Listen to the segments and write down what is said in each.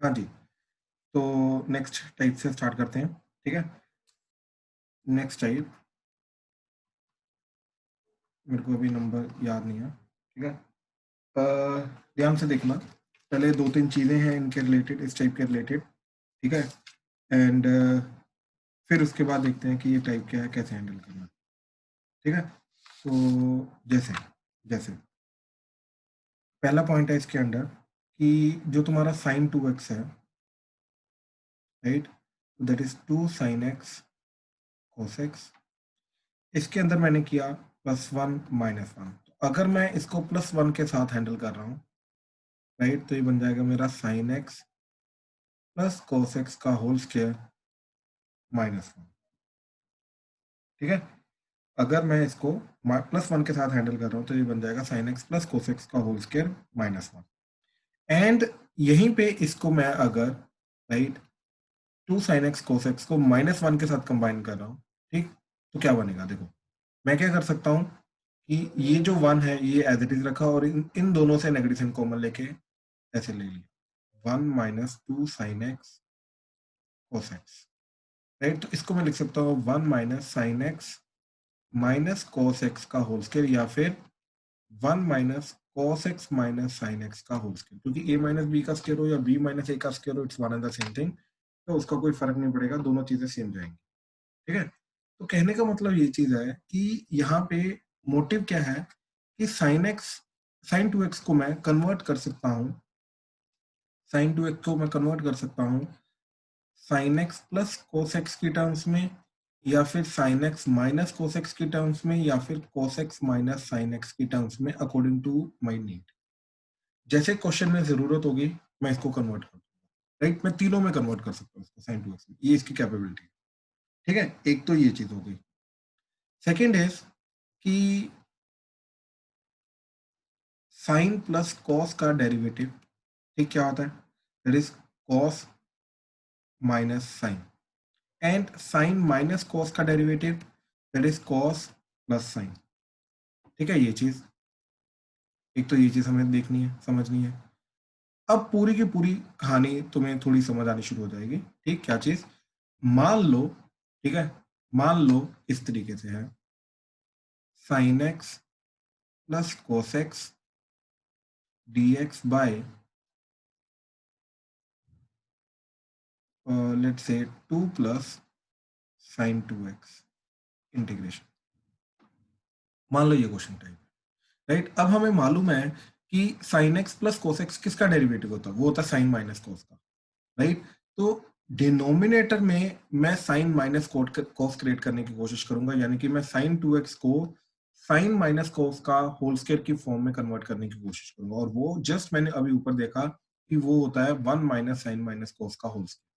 हाँ जी, तो next type से स्टार्ट करते हैं, ठीक है। नेक्स्ट टाइप, मेरे को अभी नंबर याद नहीं है, ठीक है। ध्यान से देखना, पहले 2-3 चीज़ें हैं इनके रिलेटेड, इस टाइप के रिलेटेड, ठीक है। एंड फिर उसके बाद देखते हैं कि ये टाइप क्या है, कैसे हैंडल करना, ठीक है। तो जैसे जैसे पहला पॉइंट है इसके अंदर कि जो तुम्हारा साइन 2x है, right, that is 2 sin x cos x, इसके अंदर मैंने किया +1 -1। तो अगर मैं इसको +1 के साथ हैंडल कर रहा हूँ, राइट, तो ये बन जाएगा मेरा sin x plus cos x का होल स्क्वायर -1, ठीक है। अगर मैं इसको +1 के साथ हैंडल कर रहा हूँ तो ये बन जाएगा sin x plus cos x का होल स्क्वायर -1। एंड यहीं पे इसको मैं अगर, right, 2 sin x cos x को -1 के साथ कंबाइन कर रहा हूँ, ठीक, तो क्या बनेगा, देखो मैं क्या कर सकता हूँ कि ये जो 1 है ये एज इट इज रखा और इन दोनों से नेगेटिव साइन कॉमन लेके ऐसे ले लिया, 1 - 2 sin x cos x, right. तो इसको मैं लिख सकता हूँ 1 - sin x minus cos x का होल स्क्वायर, या फिर 1 - cos x - sin x का होल स्क्वायर, क्योंकि a - b का स्क्वायर हो या b - a का स्क्वायर हो, it's one and the same thing, तो उसका कोई फर्क नहीं पड़ेगा, दोनों चीजें सेम जाएंगी, ठीक है। तो कहने का मतलब ये चीज है कि यहाँ पे मोटिव क्या है कि sin 2x को मैं कन्वर्ट कर सकता हूँ, sin 2x को मैं कन्वर्ट कर सकता हूँ sin x plus cos x की टर्म्स में, या फिर sin x minus cos x की टर्म्स में, या फिर cos x minus sin x की टर्म्स में, अकॉर्डिंग टू माय नीड। जैसे क्वेश्चन में जरूरत होगी मैं इसको कन्वर्ट कर दूंगा, राइट, मैं तीनों में कन्वर्ट कर सकता हूँ इसको sin 2x में, ये इसकी कैपेबिलिटी है, ठीक है। एक तो ये चीज हो गई। सेकेंड इज कि साइन प्लस कॉस का डेरिवेटिव, ठीक, क्या होता है, that is cos minus sine, and sine minus cos का derivative, that is cos plus sine, ठीक है। ये चीज, एक तो ये चीज हमें देखनी है, समझनी है। अब पूरी की पूरी कहानी तुम्हें थोड़ी समझ आनी शुरू हो जाएगी, ठीक, क्या चीज, मान लो, ठीक है, मान लो इस तरीके से है, sine x plus cos X D X by let's say 2 plus sine 2x integration. मान लो ये क्वेश्चन टाइप, राइट। अब हमें मालूम है कि sine x plus cos x किसका डेरिवेटिव होता है, वो होता है साइन माइनस कोस का, राइट। तो डिनोमिनेटर में मैं साइन माइनस कोस क्रिएट करने की कोशिश करूंगा, यानी कि मैं साइन 2x को साइन माइनस कोस का होल स्क्वायर की फॉर्म में कन्वर्ट करने की कोशिश करूंगा, और वो जस्ट मैंने अभी ऊपर देखा कि वो होता है 1 - साइन माइनस कोस का होल स्क्वायर।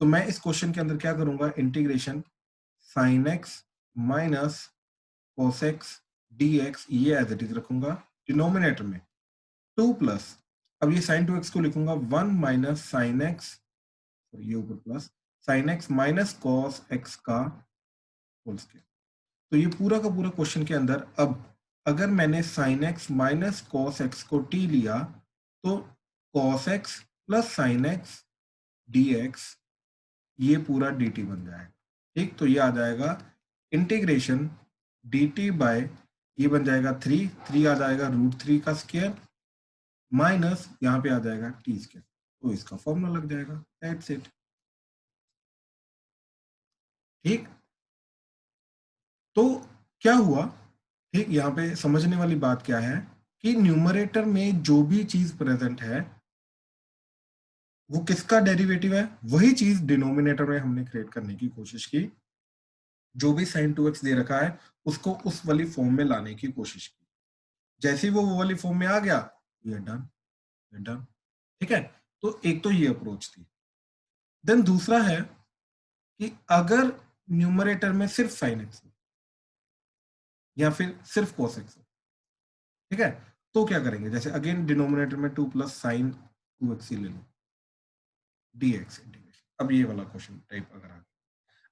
तो मैं इस क्वेश्चन के अंदर क्या करूंगा, integration sine x minus cos x dx ये एज इट इज रखूंगा, डिनोमिनेटर में 2 प्लस, अब ये साइन 2x को लिखूंगा 1 - साइन एक्स, ये ऊपर plus sine x minus cos x का होल स्क्वायर। तो ये पूरा का पूरा क्वेश्चन के अंदर, अब अगर मैंने sine x minus cos x को t लिया, तो cos x plus sine x D x ये पूरा dt बन जाएगा, ठीक। तो ये आ जाएगा इंटीग्रेशन dt बाय, ये बन जाएगा 3 आ जाएगा √3 का स्क्वायर, माइनस यहाँ पे आ जाएगा टी स्क्वायर, तो इसका फॉर्मूला लग जाएगा, दैट्स इट, ठीक। तो क्या हुआ, ठीक, यहाँ पे समझने वाली बात क्या है कि न्यूमरेटर में जो भी चीज प्रेजेंट है वो किसका डेरिवेटिव है, वही चीज डिनोमिनेटर में हमने क्रिएट करने की कोशिश की, जो भी साइन 2x दे रखा है उसको उस वाली फॉर्म में लाने की कोशिश की। जैसे ही वो वाली फॉर्म में आ गया, ये डन, ये डन, ठीक है। तो एक तो ये अप्रोच थी। देन दूसरा है कि अगर न्यूमरेटर में सिर्फ साइन एक्स हो या फिर सिर्फ कोस एक्स हो, ठीक है, तो क्या करेंगे, जैसे अगेन डिनोमिनेटर में 2 प्लस साइन 2x ले लो dx इंटीग्रेशन। अब ये वाला क्वेश्चन टाइप अगर आ गया,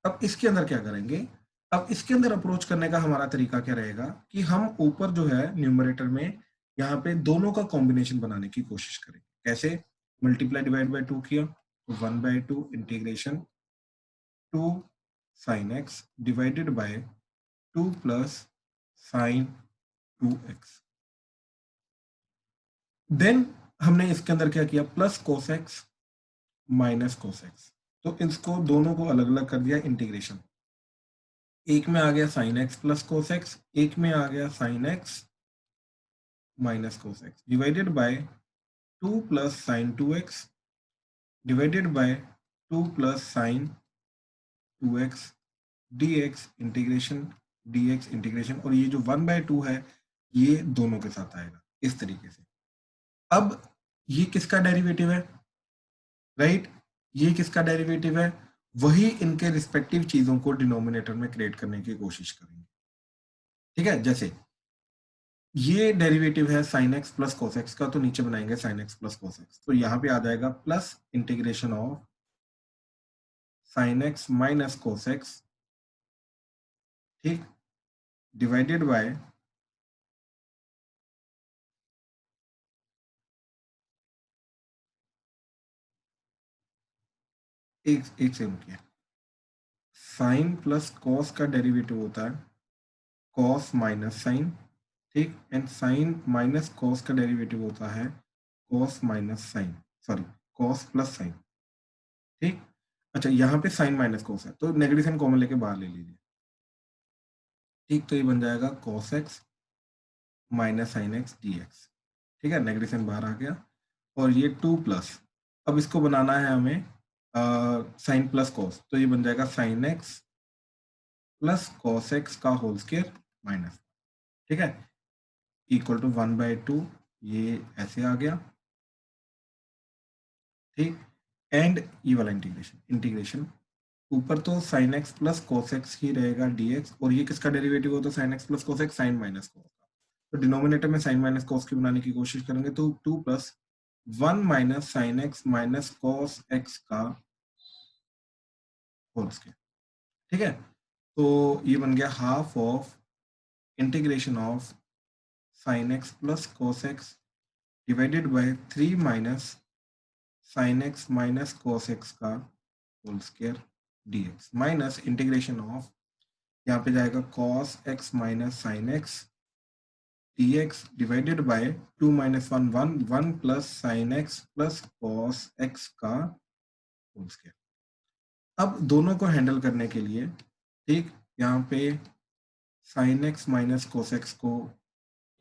अब इसके अंदर क्या करेंगे, अब इसके अंदर अप्रोच करने का हमारा तरीका क्या रहेगा कि हम ऊपर जो है न्यूमरेटर में यहाँ पे दोनों का कॉम्बिनेशन बनाने की कोशिश करेंगे। कैसे, मल्टीप्लाई डिवाइड बाय 2 किया तो 1/2 integration 2 sine X divided by 2 plus sine 2x। Then हमने इसके अंदर क्या किया, plus cos X minus cos X, तो इसको दोनों को अलग अलग कर दिया इंटीग्रेशन। एक में आ गया sine x plus cos x, एक में आ गया sine x minus cos x divided by 2 plus sine 2x divided by 2 plus sine 2x dx integration dx integration, और ये जो 1/2 है ये दोनों के साथ आएगा इस तरीके से। अब ये किसका डेरिवेटिव है, राइट? ये किसका डेरिवेटिव है? वही इनके रिस्पेक्टिव चीजों को डिनोमिनेटर में क्रिएट करने की कोशिश करेंगे, ठीक है? जैसे ये डेरिवेटिव है sine x plus cos x का, तो नीचे बनाएंगे sine x plus cos X, तो यहाँ पे आ जाएगा plus integration of sine x minus cos X, ठीक, डिवाइडेड बाय एक से किया, साइन प्लस कॉस का डेरिवेटिव होता है कॉस माइनस साइन, ठीक, एंड साइन माइनस कॉस का डेरिवेटिव होता है cos minus sine, sorry cos plus sine, ठीक। अच्छा, यहाँ पे साइन माइनस कॉस है तो नेगेटिव साइन कॉमन लेके बाहर ले लीजिए, ठीक, तो ये बन जाएगा cos x minus sine x D x, ठीक है, नेगेटिव साइन बाहर आ गया। और ये 2 प्लस, अब इसको बनाना है हमें साइन प्लस कॉस, तो ये बन जाएगा sine x plus cos x का होल स्क्वायर माइनस, ठीक है, इक्वल टू 1/2, ये ऐसे आ गया, ठीक। एंड ये वाला इंटीग्रेशन ऊपर तो sine x plus cos x ही रहेगा dx, और ये किसका डेरिवेटिव होता है sine x plus cos x, sine minus cos का, तो डिनोमिनेटर में साइन माइनस कोस की बनाने की कोशिश करेंगे, तो 2 plus 1 minus sine x minus cos x का होल स्क्वायर, ठीक है, तो ये बन गया half of integration of sine x plus cos x divided by 3 minus sine x minus cos x का whole square dx minus integration of, यहाँ पे जाएगा cos x minus sine x dx divided by 2 minus 1 1 1 plus sine x plus cos x का whole square. अब दोनों को handle करने के लिए, ठीक, यहाँ पे sine x minus cos x को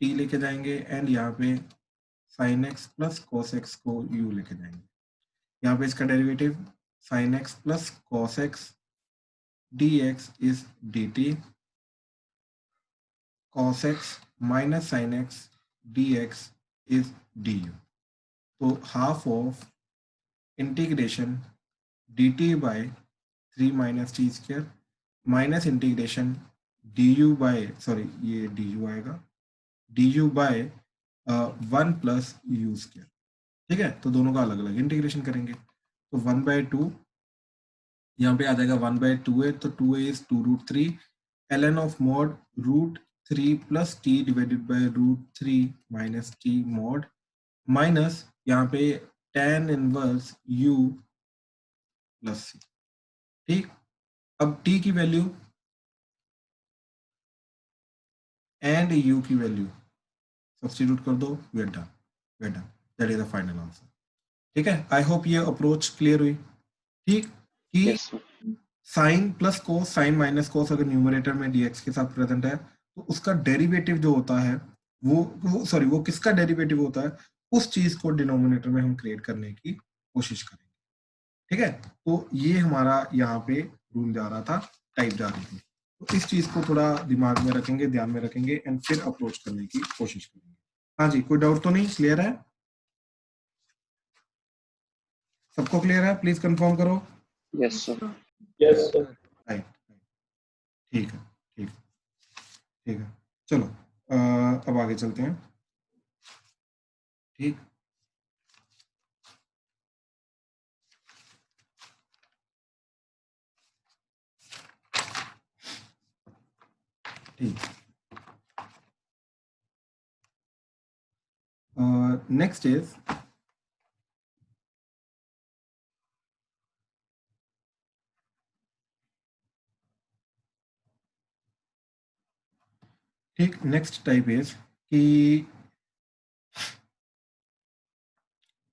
t लेके जाएंगे, एंड यहाँ पे sine x plus cos x को u लेके जाएंगे। यहाँ पे इसका derivative sine x plus cos x dx is dt, cos x minus sin x dx is du, तो half of integration dt by 3 minus T square minus integration du by, sorry ये du आएगा, du by 1 plus U square, ठीक है, तो दोनों का अलग अलग इंटीग्रेशन करेंगे, तो 1/2 यहाँ पे आ जाएगा 1/2a, तो 2a is 2√3 ln of mod √3 plus t divided by √3 minus t mod minus यहाँ पे tan inverse u plus c, ठीक। अब t की वैल्यू एंड u की वैल्यू सब्स्टिट्यूट कर दो, we are done, that is the final answer, ठीक है। आई होप ये अप्रोच क्लियर हुई, ठीक, कि Yes, sir. Sine plus cos, sine minus cos अगर न्यूमरेटर में dx के साथ प्रेजेंट है तो उसका डेरिवेटिव जो होता है वो किसका डेरिवेटिव होता है, उस चीज को डिनोमिनेटर में हम क्रिएट करने की कोशिश करेंगे, ठीक है। तो ये हमारा यहाँ पे रूल जा रहा था, टाइप जा रही थी, तो इस चीज को थोड़ा दिमाग में रखेंगे, ध्यान में रखेंगे, एंड फिर अप्रोच करने की कोशिश करेंगे। हाँ जी, कोई डाउट तो नहीं, क्लियर है, सबको क्लियर है? प्लीज कंफर्म करो। Yes, sir. Yes, sir. Right, ठीक है, ठीक, ठीक है, चलो अब आगे चलते हैं, ठीक। ठीक, नेक्स्ट इज ठीक, नेक्स्ट टाइप इज कि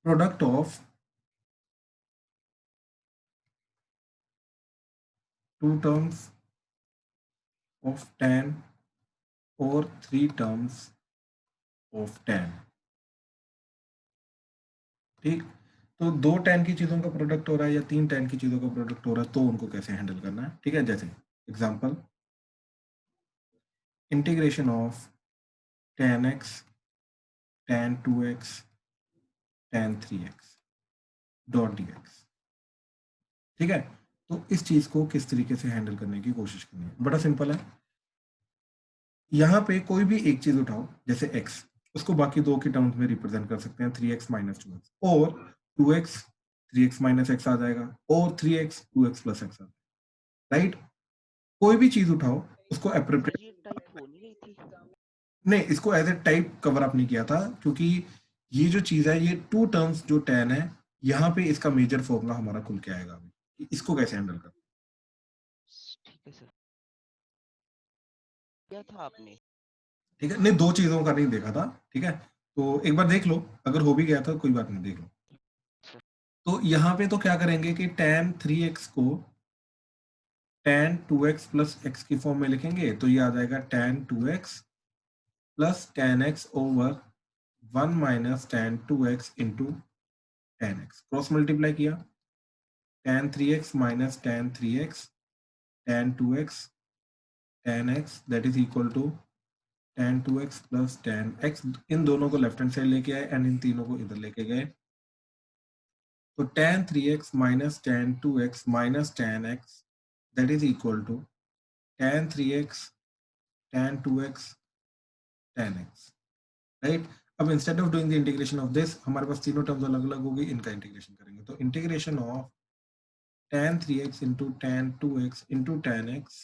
product of two terms of tan और थ्री टर्म्स ऑफ tan। ठीक, तो दो tan की चीजों का प्रोडक्ट हो रहा है या तीन tan की चीजों का प्रोडक्ट हो रहा है, तो उनको कैसे हैंडल करना है। ठीक है, जैसे example, integration of tan x tan 2x tan 3x dot dx। ठीक है, तो इस चीज को किस तरीके से हैंडल करने की कोशिश करनी है, बड़ा सिंपल है। यहाँ पे कोई भी एक चीज उठाओ, जैसे x, उसको बाकी दो के टर्म्स में रिप्रेजेंट कर सकते हैं, 3x माइनस 2x, और 2x 3x माइनस x आ जाएगा, और 3x 2x प्लस x आ जाएगा। राइट, कोई भी चीज उठाओ उसको सर एप्रोप्रिएट, ये टाइप हो नहीं रही थी। नहीं इसको as a type cover up नहीं किया था, क्योंकि ये जो चीज है, ये टू टर्म्स जो tan है, यहाँ पे इसका मेजर फॉर्मूला हमारा खुल के आएगा अभी कि इसको कैसे हैंडल कर। ठीक है सर, क्या था आपने। ठीक है, नहीं दो चीजों का नहीं देखा था। ठीक है, तो एक बार देख लो, अगर हो भी गया था कोई बात नहीं, देख लो। तो यहाँ पे तो क्या करेंगे कि tan 3x को tan 2x प्लस x की फॉर्म में लिखेंगे, तो ये आ जाएगा tan 2x plus tan x over 1 minus tan 2x into tan x, cross multiply किया, tan 3x minus tan 3x tan 2x tan x that is equal to tan 2x plus tan x। इन दोनों को left hand side लेके आए and in तीनों को इधर लेके गए, तो tan 3x minus tan 2x minus tan x that is equal to tan 3x tan 2x tan x। Right, अब instead of doing the integration of this, हमारे पास तीनों टर्म्स अलग अलग होगी, इनका इंटीग्रेशन करेंगे, तो integration of tan 3x into tan 2x into tan x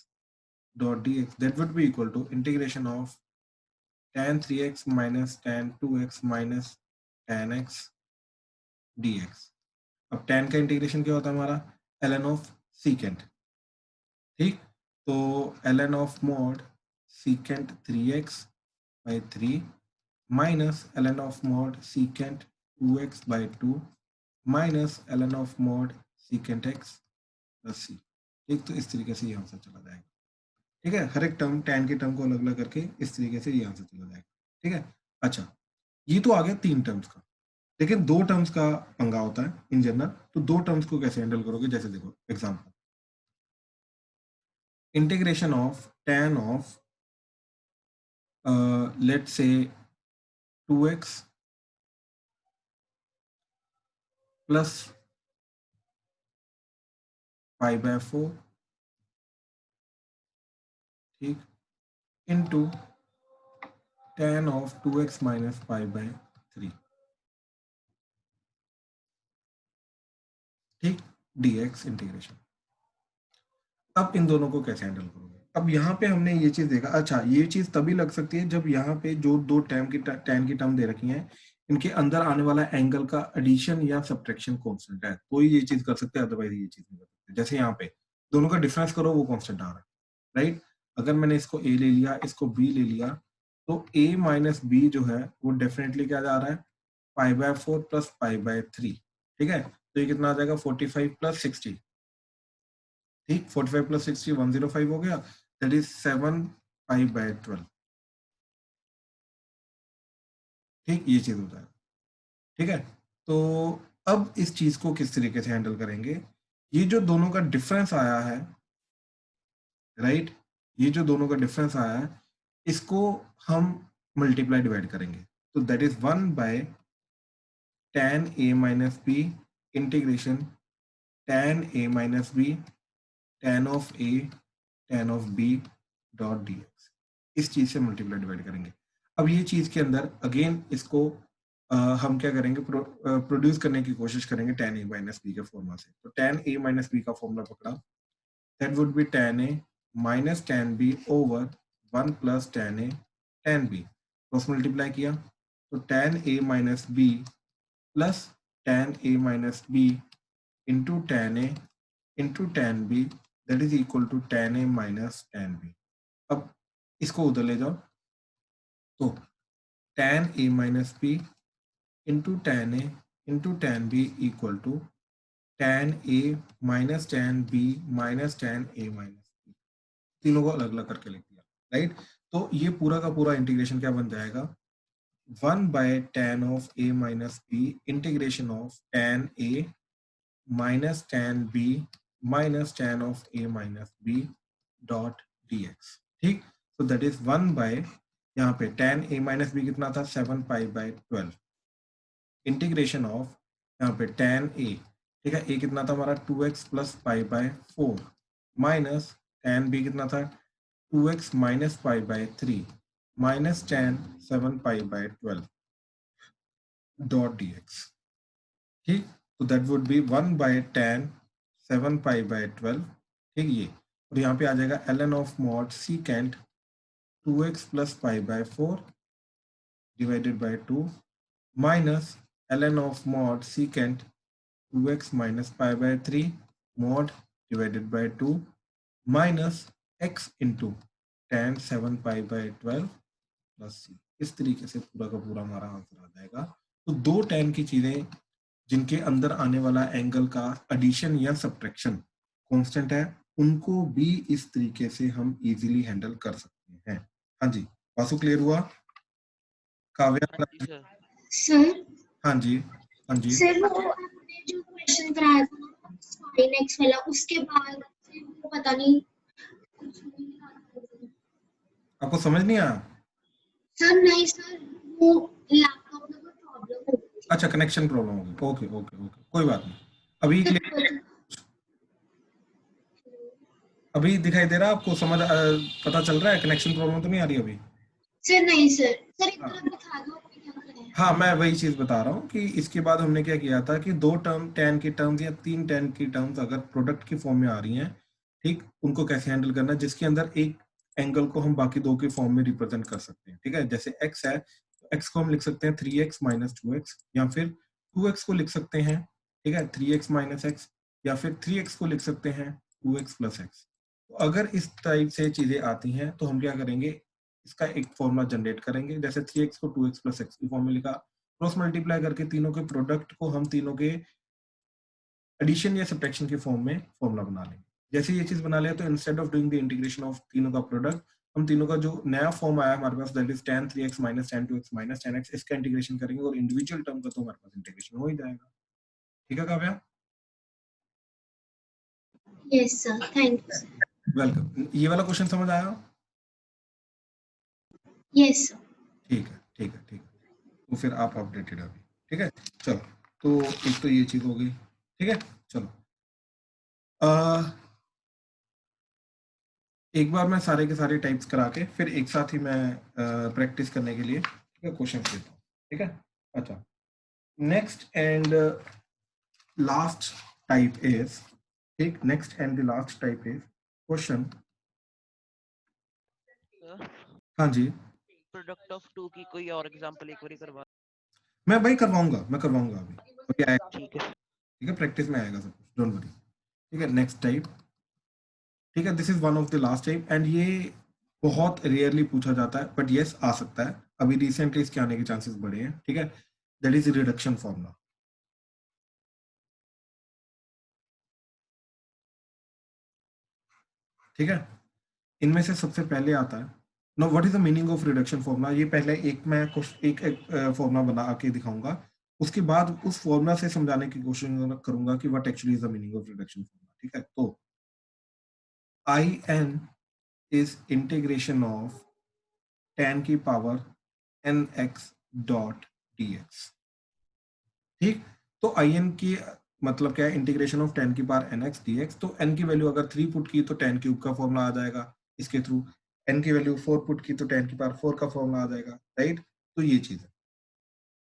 dot dx, that would be equal to integration of tan 3x minus tan 2x minus tan x dx। अब tan का integration क्या होता है हमारा, ln of secant। ठीक, तो ln of mod secant 3x by 3 minus ln of mod secant 2x by 2 minus ln of mod secant x plus c। ठीक, तो इस तरीके से ये आंसर चला जाएगा। ठीक है, हर एक टर्म tan के टर्म को अलग अलग करके इस तरीके से ये आंसर चला जाएगा। ठीक है, अच्छा, ये तो आ गया तीन टर्म्स का, लेकिन दो टर्म्स का पंगा होता है इन जनरल, तो दो टर्म्स को कैसे हैंडल करोगे, जैसे देखो example, integration of tan of let's say 2x plus pi by 4, ठीक, into tan of 2x minus pi by 3, ठीक, dx इंटीग्रेशन। अब इन दोनों को कैसे हैंडल करोगे, अब यहाँ पे हमने ये चीज देखा, अच्छा ये चीज तभी लग सकती है जब यहाँ पे जो दो tan की टर्म दे रखी हैं, इनके अंदर आने वाला एंगल का एडिशन या सब्ट्रैक्शन कांस्टेंट है, तो ये चीज कर सकते हैं, अदरवाइज ये चीज नहीं कर सकते। जैसे यहाँ पे दोनों का डिफरेंस करो, वो कांस्टेंट आ रहा है। राइट, अगर मैंने इसको a ले लिया, इसको b ले लिया, तो a माइनस बी जो है वो डेफिनेटली क्या जा रहा है, पाई बाय 4 प्लस पाई बाय 3। ठीक है, तो ये कितना आ जाएगा, 45 प्लस 60। ठीक, 45 प्लस 60 105 हो गया, दैट इज 7 पाई बाय 12। ठीक, ये चीज हो जाएगा। ठीक है, तो अब इस चीज को किस तरीके से हैंडल करेंगे, ये जो दोनों का डिफरेंस आया है, राइट, ये जो दोनों का डिफरेंस आया है, इसको हम मल्टीप्लाई डिवाइड करेंगे, तो that is 1 by tan a minus B integration tan a minus B tan of a tan of b dot dx। इस चीज से मल्टीप्लाई डिवाइड करेंगे। अब ये चीज के अंदर अगेन इसको हम क्या करेंगे, प्रोड्यूस करने की कोशिश करेंगे tan a माइनस बी के फॉर्मूला से, तो tan a माइनस बी का फॉर्मूला पकड़ा, that would be tan a minus tan b over 1 plus tan a tan b, cross multiply किया, तो tan a minus b plus tan a minus b into tan a into tan b that is equal to tan a minus tan b। अब इसको उधर ले जाओ, तो tan a minus B into tan a into tan b equal to tan a minus tan b minus tan a minus b, तीनों को अलग अलग करके लिख दिया, राइट। तो ये पूरा का पूरा इंटीग्रेशन क्या बन जाएगा, 1 by tan of a minus b integration of tan a minus tan b minus tan of a minus b dot dx, ठीक। तो दैट इज 1 बाय, यहाँ पे tan a माइनस b कितना था, 7 पाई बाय 12 इंटीग्रेशन ऑफ, यहाँ पे tan a, ठीक है, a कितना था हमारा 2x plus pi by 4 minus tan b कितना था 2x minus pi by 3 minus tan 7 pi by 12 dot dx, ठीक। तो that would be 1 by tan 7 pi by 12, ठीक ये, और यहाँ पे आ जाएगा ln of mod secant 2x plus pi by 4 divided by 2 minus ln of mod secant 2x minus pi by 3 mod divided by 2 minus x into tan 7 pi by 12 plus c। इस तरीके से पूरा का पूरा हमारा आंसर आ जाएगा। तो दो tan की चीजें जिनके अंदर आने वाला एंगल का एडिशन या सब्ट्रैक्शन कांस्टेंट है, उनको भी इस तरीके से हम इजीली हैंडल कर सकते हैं। हाँ जी, वासु क्लियर हुआ? काव्या? हाँ जी सर। सर हाँ जी, हाँ जी। सर वो आपने जो क्वेश्चन कराया था ना sin x वाला, उसके बाद फिर वो पता नहीं कुछ नहीं आता। आपको समझ नहीं आया? सर नहीं सर, वो लैपटॉप में कोई प्रॉब्लम हो गई अच्छा, कनेक्शन प्रॉब्लम होगी, ओके ओके ओके, कोई बात नहीं। अभी क्लियर, अभी दिखाई दे रहा है आपको, समझ पता चल रहा है, कनेक्शन प्रॉब्लम तो नहीं आ रही अभी? सर नहीं सर, सर एक हाँ। बार बता दो अभी क्या करें। हाँ, मैं वही चीज बता रहा हूँ कि इसके बाद हमने क्या किया था कि दो टर्म tan की टर्म्स या तीन tan की टर्म्स अगर प्रोडक्ट की फॉर्म में आ रही हैं, ठीक, उनको कैसे हैंडल करना है, जिसके अंदर एक एंगल को हम बाकी दो के फॉर्म में रिप्रेजेंट कर सकते हैं, ठीक है। जैसे x है, तो x को हम लिख सकते हैं 3x माइनस 2x, या फिर 2x को लिख सकते हैं, ठीक है, 3x माइनस x, या फिर 3x को लिख सकते हैं 2x प्लस x। तो अगर इस टाइप से चीजें आती हैं तो हम क्या करेंगे, इसका एक फॉर्मूला जनरेट करेंगे, जैसे 3x को 2x प्लस x की फॉर्म में लिखा, क्रॉस मल्टीप्लाई करके तीनों के प्रोडक्ट को हम तीनों के एडिशन या सब्ट्रैक्शन के फॉर्म में फॉर्मूला बना लेंगे। जैसे ये चीज बना लिया तो instead of doing the integration of तीनों का प्रोडक्ट, हम तीनों का जो नया फॉर्म आया हमारे पास, that is tan 3x minus tan 2x minus tan x, इसका इंटीग्रेशन करेंगे और इंडिविजुअल टर्म का तो हमारे पास इंटीग्रेशन हो ही जाएगा। ठीक है Kavya? Yes sir, thank you sir. Welcome. ये वाला क्वेश्चन समझ आया? Yes sir. ठीक है ठीक है ठीक है, तो फिर आप अपडेटेड अभी, ठीक है। चलो, तो एक तो ये चीज हो गई, ठीक है। चलो, एक बार मैं सारे के सारे टाइप्स करा के फिर एक साथ ही मैं प्रैक्टिस करने के लिए, ठीक है, क्वेश्चन देता हूँ, ठीक है। अच्छा, next and last type is, ठीक, next and the last type is question. Sir हाँ जी, प्रोडक्ट ऑफ टू की कोई और एग्जांपल एक बार करवा। मैं वही करवाऊंगा, मैं करवाऊंगा अभी आएगा, ठीक है। ठीक है, प्रैक्टिस में आएगा सब कुछ, डोंट वरी। ठीक है, नेक्स्ट टाइप, ठीक है, this is one of the last type and ये बहुत रेयरली पूछा जाता है, बट यस आ सकता है, अभी रिसेंटली इसके आने के चांसेस बढ़े हैं, ठीक है। दैट इज रिडक्शन फॉर्मूला, ठीक है। इनमें से सबसे पहले आता है, know what is the meaning of reduction formula. ये पहले एक मैं एक फॉर्मूला बना के दिखाऊंगा, उसके बाद उस फॉर्मूला से समझाने की कोशिश करूंगा कि what actually is the meaning of reduction formula, ठीक है। तो I N is integration of tan की पावर nx डॉट dx, ठीक। तो आई एन की मतलब क्या है, इंटीग्रेशन ऑफ tan की पावर nx dx। तो n की वैल्यू अगर 3 पुट की तो tan क्यूब का फॉर्मूला आ जाएगा इसके थ्रू, n की वैल्यू 4 पुट की तो tan की पावर 4 का फॉर्मूला आ जाएगा, राइट। तो ये चीज है।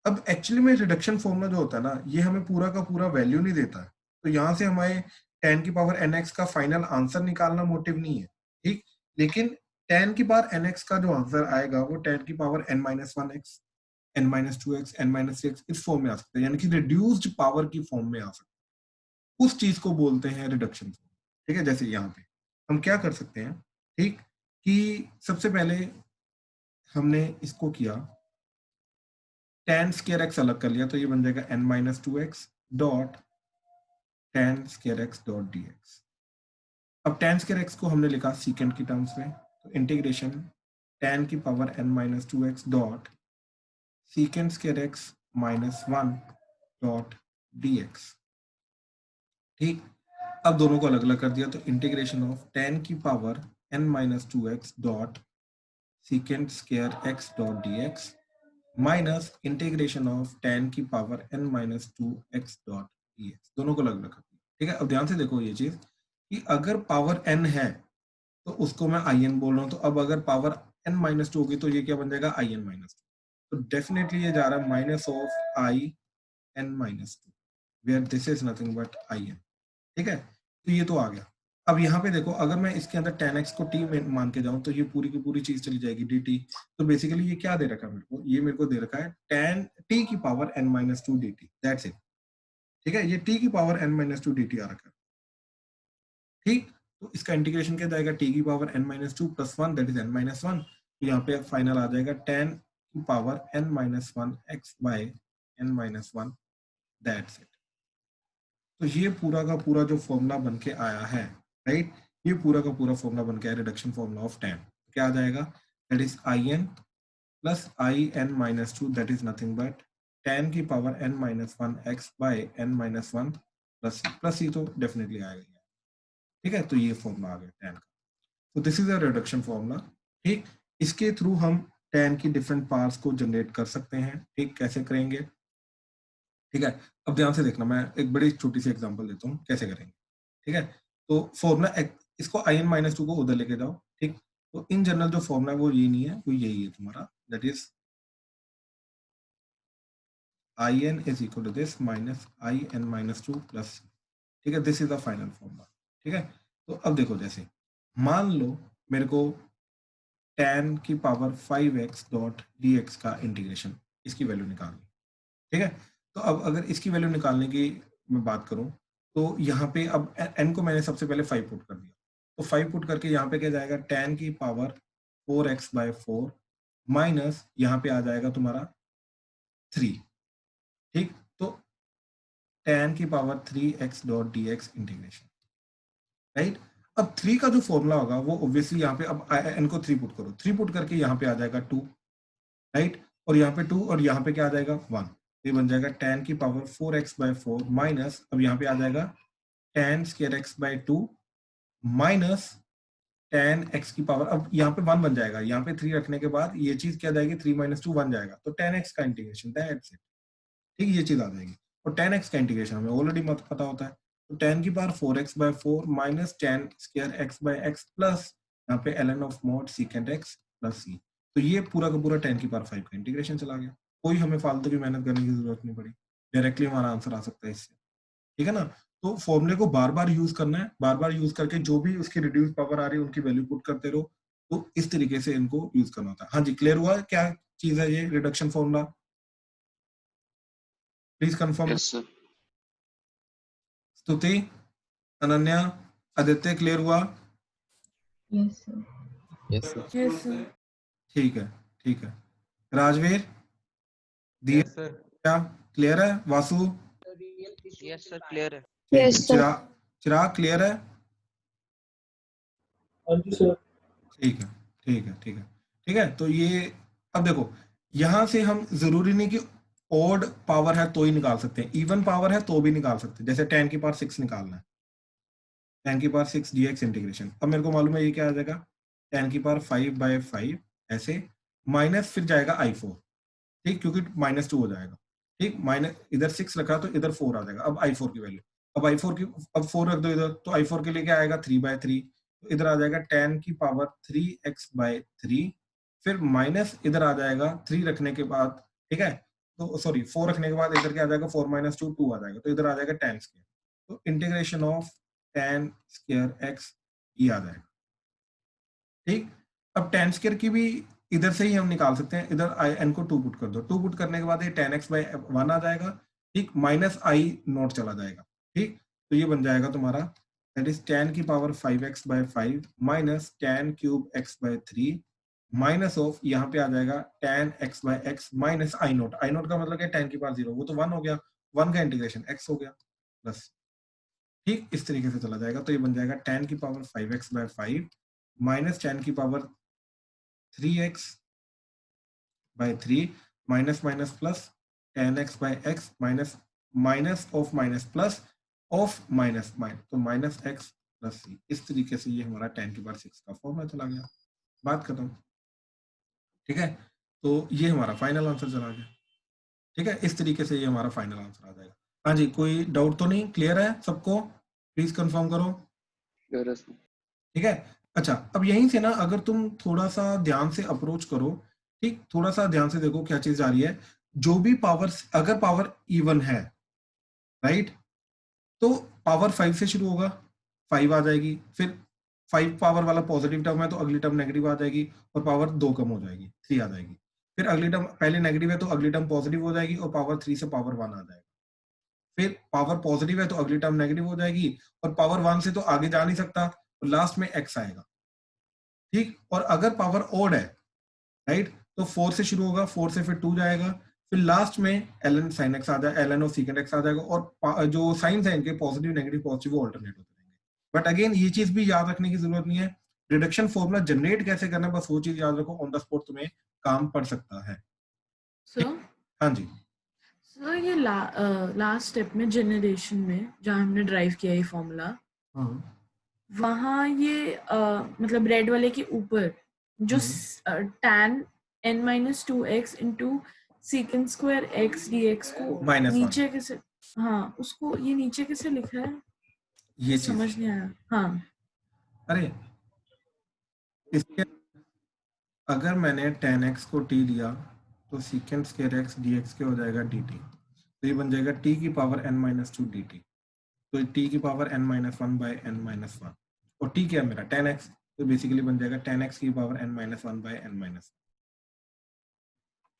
अब एक्चुअली में रिडक्शन फॉर्मूला जो होता है ना, ये हमें पूरा का पूरा वैल्यू नहीं देता है, तो यहाँ से हमें tan की पावर nx का फाइनल आंसर निकालना मोटिव नहीं है, ठीक। लेकिन tan की पावर nx का जो आंसर आएगा वो tan की power n minus 1x, n minus 2x, n minus 6 इस फॉर्म में आ सकता है, यानी कि रिड्यूस्ड पावर की फॉर्म में आ सकता है। उस चीज को बोलते हैं रिडक्शन फॉर्म, ठीक है। जैसे यहाँ पे हम क्या कर सकते हैं, ठीक, कि सबसे पहले हमने इसको किया tan स्क्वायर x अलग कर लिया, तो ये बन जाएगा n minus 2x dot tan square x dot dx। अब tan स्क्वायर x को हमने लिखा सीकेंड की टर्म्स में, तो इंटीग्रेशन tan की power n minus 2x dot secant square x minus 1 dot dx। ठीक, अब दोनों को अलग अलग कर दिया, तो इंटीग्रेशन ऑफ tan की power n minus 2x dot secant square x dot dx minus integration of tan की power n minus 2x dot dx, दोनों को अलग अलग कर दिया। ठीक है, अब ध्यान से देखो ये चीज कि अगर पावर n है तो उसको मैं in बोल रहा हूँ, तो अब अगर पावर n माइनस 2 होगी तो ये क्या बन जाएगा in माइनस 2, तो डेफिनेटली ये जा रहा है minus of i n minus 2 where this is nothing but in। ठीक है, तो ये तो आ गया। अब यहाँ पे देखो, अगर मैं इसके अंदर tan x को t में मान के जाऊं तो ये पूरी की पूरी चीज चली जाएगी dt। तो बेसिकली ये क्या दे रखा है मेरे को, ये मेरे को दे रखा है tan t की power n minus 2 dt, that's it. ठीक है, ये t की पावर n माइनस 2 dt आ रखा है। ठीक, तो इसका इंटीग्रेशन क्या जाएगा, t की power n minus 2 plus 1 that is n minus 1, तो यहाँ पे फाइनल आ जाएगा tan की power n minus 1 x by n minus 1, that's it. तो ये पूरा का पूरा जो फॉर्मूला बन के आया है, राइट, ये पूरा का पूरा फॉर्मूला बन के आया रिडक्शन फॉर्मूला ऑफ tan। क्या आ जाएगा, that is in plus in minus 2 that is nothing but tan की power n minus 1 x by n minus 1 plus ही तो डेफिनेटली आएगा। ठीक है, तो ये फॉर्मूला आ गया tan का। तो this is a reduction formula. ठीक, इसके थ्रू हम tan की डिफरेंट पार्ट्स को जनरेट कर सकते हैं। ठीक, कैसे करेंगे, ठीक है, अब ध्यान से देखना, मैं एक बड़ी छोटी सी एग्जांपल देता हूँ कैसे करेंगे। ठीक है, तो फॉर्मूला इसको in माइनस 2 को उधर लेके जाओ। ठीक, तो इन जनरल जो फॉर्मूला है वो ये नहीं है, वो यही है तुम्हारा, that is in is equal to this minus in minus 2 plus। ठीक है, this is the final formula. ठीक है, तो अब देखो, जैसे मान लो मेरे को tan की पावर 5x डॉट dx का इंटीग्रेशन, इसकी वैल्यू निकालनी। ठीक है, तो अब अगर इसकी वैल्यू निकालने की मैं बात करूं तो यहाँ पे अब n को मैंने सबसे पहले 5 पुट कर दिया, तो 5 पुट करके यहाँ पे क्या जाएगा, tan की पावर 4x बाय 4 माइनस यहाँ पे आ जाएगा तुम्हारा 3। ठीक, तो tan की power 3x dot dx integration, right. अब 3 का जो फॉर्मूला होगा वो ऑब्वियसली यहाँ पे, अब n को 3 पुट करो, 3 पुट करके यहाँ पे आ जाएगा 2, राइट, और यहाँ पे 2 और यहाँ पे क्या आ जाएगा 1, ये बन जाएगा tan की पावर 4x बाय 4 माइनस, अब यहाँ पे आ जाएगा tan square x by 2 minus tan x की पावर, अब यहाँ पे 1 बन जाएगा, यहाँ पे 3 रखने के बाद ये चीज क्या जाएगी, 3 माइनस 2 1 जाएगा, तो tan x का इंटीग्रेशन, दैट्स इट। ठीक, ये चीज आ जाएगी, और tan x का इंटीग्रेशन हमें ऑलरेडी मत पता होता है, तो tan की power 4x by 4 minus tan square x by x plus यहाँ पे ln of mod secant x plus c, तो ये पूरा का पूरा tan की पावर 5 का इंटीग्रेशन चला गया। कोई हमें फालतू की मेहनत करने की जरूरत नहीं पड़ी, डायरेक्टली हमारा आंसर आ सकता है इससे। ठीक है ना, तो फॉर्मूले को बार बार यूज करना है, बार बार यूज करके जो भी उसकी रिड्यूस पावर आ रही है उनकी वैल्यू पुट करते रहो, तो इस तरीके से इनको यूज करना होता है। हाँ जी, क्लियर हुआ क्या चीज है ये reduction formula, please confirm. Yes sir. स्तुति, अनन्या, आदित्य, क्लियर हुआ? Yes sir. Yes sir. Yes sir. ठीक है, ठीक है, राजवीर, दिया क्या क्लियर है? वासु, यस सर, क्लियर है। ठीक है, Yes, sir. चिराग क्लियर है? हाँ जी सर। ठीक है, ठीक है, ठीक है, ठीक है, तो ये अब देखो, यहां से हम जरूरी नहीं कि ओड पावर है तो ही निकाल सकते हैं, इवन पावर है तो भी निकाल सकते हैं, जैसे tan की पावर 6 निकालना है, tan की पावर 6 dx इंटीग्रेशन, अब मेरे को मालूम है ये क्या आ जाएगा, tan की पावर 5 बाय 5 ऐसे माइनस फिर जाएगा i4, ठीक, क्योंकि माइनस 2 हो जाएगा। ठीक, माइनस इधर 6 रखा तो इधर 4 आ जाएगा, अब i4 की वैल्यू, अब i4 की, अब 4 रख दो इधर, तो i4 के लिए क्या आएगा 3 बाय 3, तो इधर आ जाएगा tan की पावर 3x बाय 3, फिर माइनस इधर आ जाएगा 3 रखने के बाद, ठीक है, तो सॉरी 4 रखने के बाद इधर क्या आ जाएगा 4 माइनस 2 2 आ जाएगा, तो इधर आ जाएगा tan स्क्वायर, तो integration of tan square x ये आ जाएगा। ठीक, अब tan स्क्वायर की भी इधर से ही हम निकाल सकते हैं, इधर n को 2 पुट कर दो, 2 पुट करने के बाद ये tan x बाय 1 आ जाएगा, ठीक, माइनस i नॉट चला जाएगा। ठीक, तो ये बन जाएगा तुम्हारा दैट इज tan की power 5x by 5 minus tan cube x by 3 minus of यहाँ पे आ जाएगा tan x by x minus I naught का मतलब क्या tan की पावर 0 वो तो 1 हो गया 1 का इंटीग्रेशन x हो गया प्लस ठीक इस तरीके से चला जाएगा तो ये बन जाएगा tan की power 5x by 5 minus tan की power 3x by 3 minus minus plus tan x by x minus minus of minus plus of minus minus तो माइनस x प्लस c इस तरीके से ये हमारा tan की पावर 6 का फॉर्मूला चला गया बात खत्म ठीक है तो ये हमारा फाइनल आंसर चला गया ठीक है इस तरीके से ये हमारा फाइनल आंसर आ जाएगा हाँ जी कोई डाउट तो नहीं क्लियर है सबको प्लीज कंफर्म करो ठीक है अच्छा अब यहीं से ना अगर तुम थोड़ा सा ध्यान से अप्रोच करो ठीक थोड़ा सा ध्यान से देखो क्या चीज आ रही है जो भी पावर अगर पावर इवन है राइट तो पावर 5 से शुरू होगा 5 आ जाएगी फिर 5 पावर वाला पॉजिटिव टर्म है तो अगली टर्म नेगेटिव आ जाएगी और पावर 2 कम हो जाएगी 3 आ जाएगी फिर अगली टर्म पहले नेगेटिव है तो अगली टर्म पॉजिटिव हो जाएगी और पावर 3 से पावर 1 आ जाएगा फिर पावर पॉजिटिव है तो अगली टर्म नेगेटिव हो जाएगी और पावर 1 से तो आगे जा नहीं सकता तो लास्ट में x आएगा ठीक और अगर पावर ओड है राइट तो 4 से शुरू होगा 4 से फिर 2 जाएगा फिर लास्ट में ln sin x आ जाएगा ln ऑफ secant x आ जाएगा और जो साइंस है इनके पॉजिटिव नेगेटिव पॉजिटिव वो अल्टरनेट होते रहेंगे बट अगेन ये चीज भी याद रखने की जरूरत नहीं है रिडक्शन फॉर्मूला जनरेट कैसे करना है बस वो चीज याद रखो ऑन द स्पॉट तुम्हें काम पड़ सकता है सर हाँ जी सर ये लास्ट स्टेप में जनरेशन में जहाँ हमने ड्राइव किया ये फॉर्मूला वहाँ ये मतलब रेड वाले के ऊपर जो tan n-2x into secant square x dx को -1 नीचे कैसे हाँ उसको ये नीचे कैसे लिखा है ये समझ नहीं आया हाँ अरे इसके अगर मैंने tan x को t लिया तो secant square x dx के हो जाएगा dt तो ये बन जाएगा t की पावर n-2 dt तो t की पावर n-1 बाय n-1 और t क्या है मेरा tan x तो बेसिकली बन जाएगा tan x की पावर n-1 बाय n-1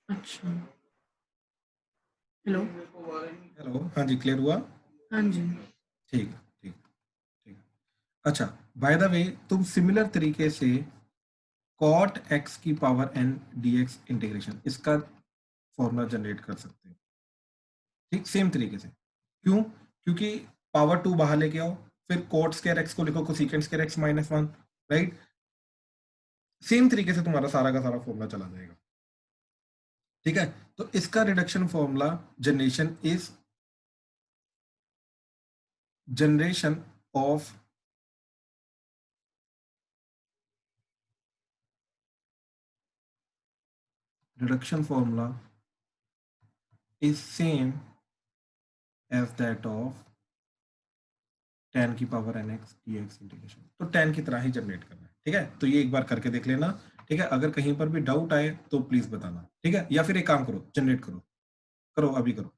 अच्छा हेलो हेलो हाँ जी क्लियर हुआ हाँ जी ठीक ठीक ठीक अच्छा बाय द वे तुम सिमिलर तरीके से cot x की पावर n dx इंटीग्रेशन इसका फॉर्मूला जनरेट कर सकते हो ठीक सेम तरीके से क्यों क्योंकि पावर 2 बाहर लेके आओ फिर cot स्क्वायर x को लिखो cosecant square x -1 right same तरीके से तुम्हारा सारा का सारा फॉर्मूला चला जाएगा ठीक है तो इसका reduction formula generation of reduction formula is same as that of tan की पावर nx dx इंटीग्रेशन तो tan की तरह ही जनरेट करना है ठीक है तो ये एक बार करके देख लेना ठीक है अगर कहीं पर भी डाउट आए तो प्लीज बताना ठीक है या फिर एक काम करो जनरेट करो करो अभी करो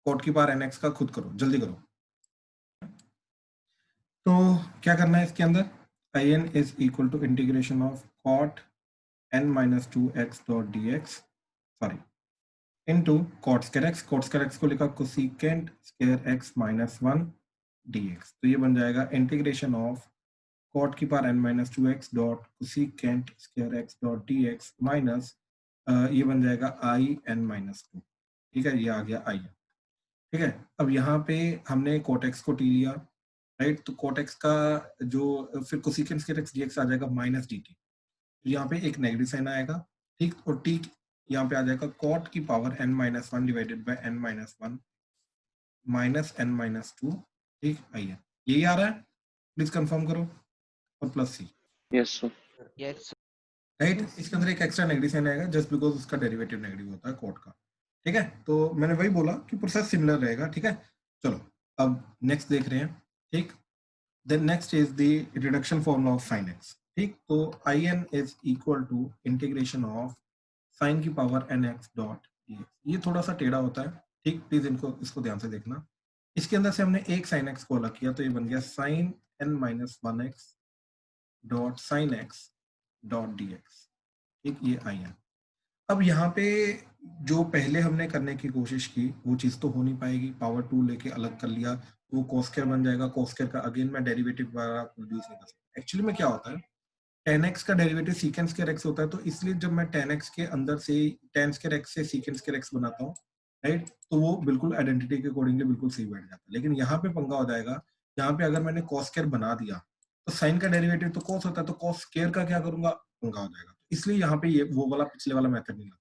cot की पावर nx का खुद करो जल्दी करो तो क्या करना है इसके अंदर in is equal to integration of cot n-2x dot dx sorry into cot square x को लिखा cosecant square x -1 dx तो ये बन जाएगा इंटीग्रेशन ऑफ cot की power n-2x dot cosecant square x dot dx minus ये बन जाएगा i n-2 ठीक है ये आ गया i ठीक है अब यहाँ पे हमने cot x को t लिया राइट तो cot x का जो फिर cosecant square x dx आ जाएगा माइनस dt तो यहाँ पे एक नेगेटिव साइन आएगा ठीक और t यहाँ पे आ जाएगा cot की power n-1 divided by n-1 minus n-2 ठीक आइए यही आ रहा है प्लीज कंफर्म करो और प्लस सी यस राइट इसके अंदर एक एक्स्ट्रा नेगेटिव साइन आएगा जस्ट बिकॉज उसका डेरिवेटिव नेगेटिव होता है cot का ठीक है तो मैंने वही बोला कि प्रोसेस सिमिलर रहेगा ठीक है चलो अब नेक्स्ट देख रहे हैं ठीक then next is the reduction formula of sin x ठीक तो in is equal to integration of sin की पावर nx डॉट dx ये थोड़ा सा टेढ़ा होता है ठीक प्लीज इसको ध्यान से देखना इसके अंदर से हमने एक sin x को अलग किया तो ये बन गया sin n-1x dot sin x dot dx ठीक ये in अब यहाँ पे जो पहले हमने करने की कोशिश की वो चीज तो हो नहीं पाएगी पावर 2 लेके अलग कर लिया वो cos स्क्वायर बन जाएगा cos स्क्वायर का अगेन मैं डेरिवेटिव प्रोड्यूस नहीं कर सकता एक्चुअली में क्या होता है tan x का डेरिवेटिव secant square x होता है, तो इसलिए जब मैं tan x के अंदर से tan square x से secant square x बनाता हूँ, राइट, तो वो बिल्कुल आइडेंटिटी के अकॉर्डिंगली बिल्कुल सही बैठ जाता है। लेकिन यहाँ पे पंगा हो जाएगा, यहाँ पे अगर मैंने cos square बना दिया तो sin का डेरिवेटिव तो cos होता है, तो cos square का क्या करूंगा, पंगा हो जाएगा। इसलिए यहाँ पे ये वो वाला पिछले वाला मेथड नहीं लगता।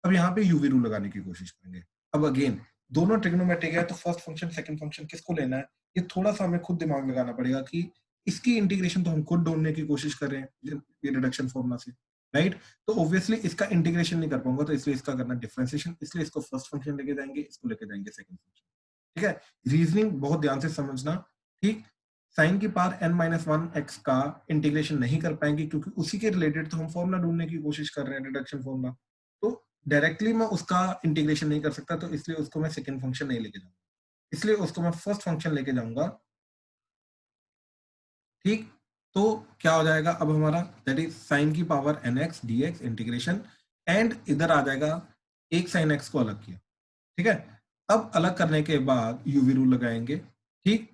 अब यहाँ पे यूवी रूल लगाने की कोशिश करेंगे। अब अगेन दोनों ट्रिग्नोमेट्रिक है, तो फर्स्ट फंक्शन सेकंड फंक्शन किसको लेना है, ये थोड़ा सा हमें खुद दिमाग लगाना पड़ेगा कि इसकी इंटीग्रेशन तो हम खुद ढूंढने की कोशिश कर रहे हैं ये रिडक्शन फॉर्मूला से, राइट। तो ऑब्वियसली इसका इंटीग्रेशन नहीं कर पाऊंगा, तो इसलिए इसका करना डिफरेंशिएशन, इसलिए इसको फर्स्ट फंक्शन लेके जाएंगे, इसको लेके जाएंगे सेकंड फंक्शन। ठीक है, रीजनिंग बहुत ध्यान से समझना, ठीक। साइन की पावर n-1 x का इंटीग्रेशन नहीं कर पाएंगे क्योंकि उसी के रिलेटेड तो हम फॉर्मूला ढूंढने की कोशिश कर रहे हैं, रिडक्शन फॉर्मूला। तो डायरेक्टली मैं उसका इंटीग्रेशन नहीं कर सकता, तो इसलिए उसको मैं सेकंड फंक्शन नहीं लेके जाऊंगा, इसलिए उसको मैं फर्स्ट फंक्शन लेके जाऊंगा, ठीक। तो क्या हो जाएगा अब हमारा, दैट इज साइन की power nx dx integration, and इधर आ जाएगा एक साइन x को अलग किया, ठीक है। अब अलग करने के बाद यूवी रूल लगाएंगे, ठीक।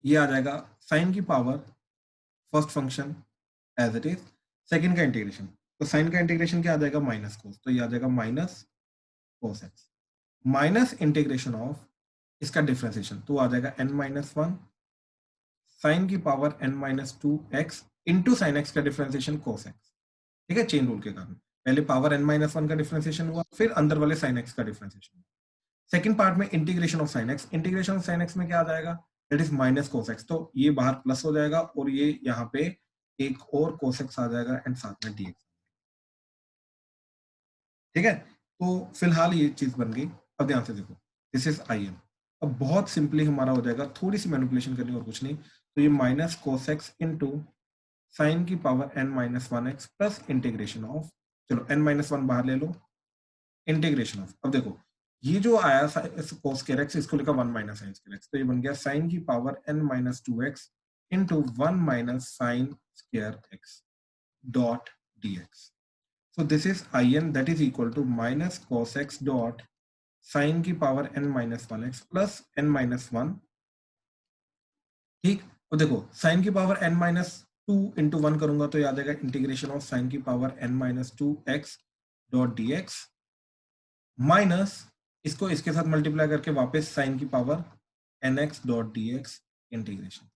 ये आ जाएगा साइन की power first function as it is, second का इंटीग्रेशन, तो साइन का इंटीग्रेशन क्या आ जाएगा, माइनस कोस, तो ये आ जाएगा minus cos X, minus integration of इसका डिफरेंशिएशन, तो आ जाएगा n-1 साइन की power n-2x into sine X का डिफरेंशिएशन कोस एक्स, ठीक है, चेन रूल के कारण। पहले पावर n-1 का डिफरेंशिएशन हुआ, फिर अंदर वाले साइन एक्स का डिफरेंशिएशन। सेकंड पार्ट में integration of sine x, integration of sine x में क्या आ जाएगा, that is minus cos X, तो ये बाहर प्लस हो जाएगा और ये यहाँ पे एक और कोस एक्स आ जाएगा एंड साथ में dx, ठीक है। तो फिलहाल ये चीज बन गई। अब ध्यान से देखो, दिस इज आई एन। अब बहुत सिंपली हमारा हो जाएगा, थोड़ी सी मैनिपुलेशन करनी और कुछ नहीं, तो ये minus cos x into sine की power n-1x plus integration of, चलो n-1 बाहर ले लो, इंटीग्रेशन ऑफ, अब देखो ये जो आया कोस स्क्वायर एक्स, इसको लिखा 1 माइनस साइन स्क्वायर एक्स, तो ये बन गया साइन की power n-2x into 1 minus sine square x dot dx। So this is in, that is equal to minus cos x dot sin की पावर n-1x प्लस n-1, ठीक। तो देखो sin की पावर n-2 इंटू 1 करूंगा तो याद आएगा इंटीग्रेशन ऑफ sin की power n-2x dot dx, minus इसको इसके साथ मल्टीप्लाई करके वापस sin की power nx dot dx integration,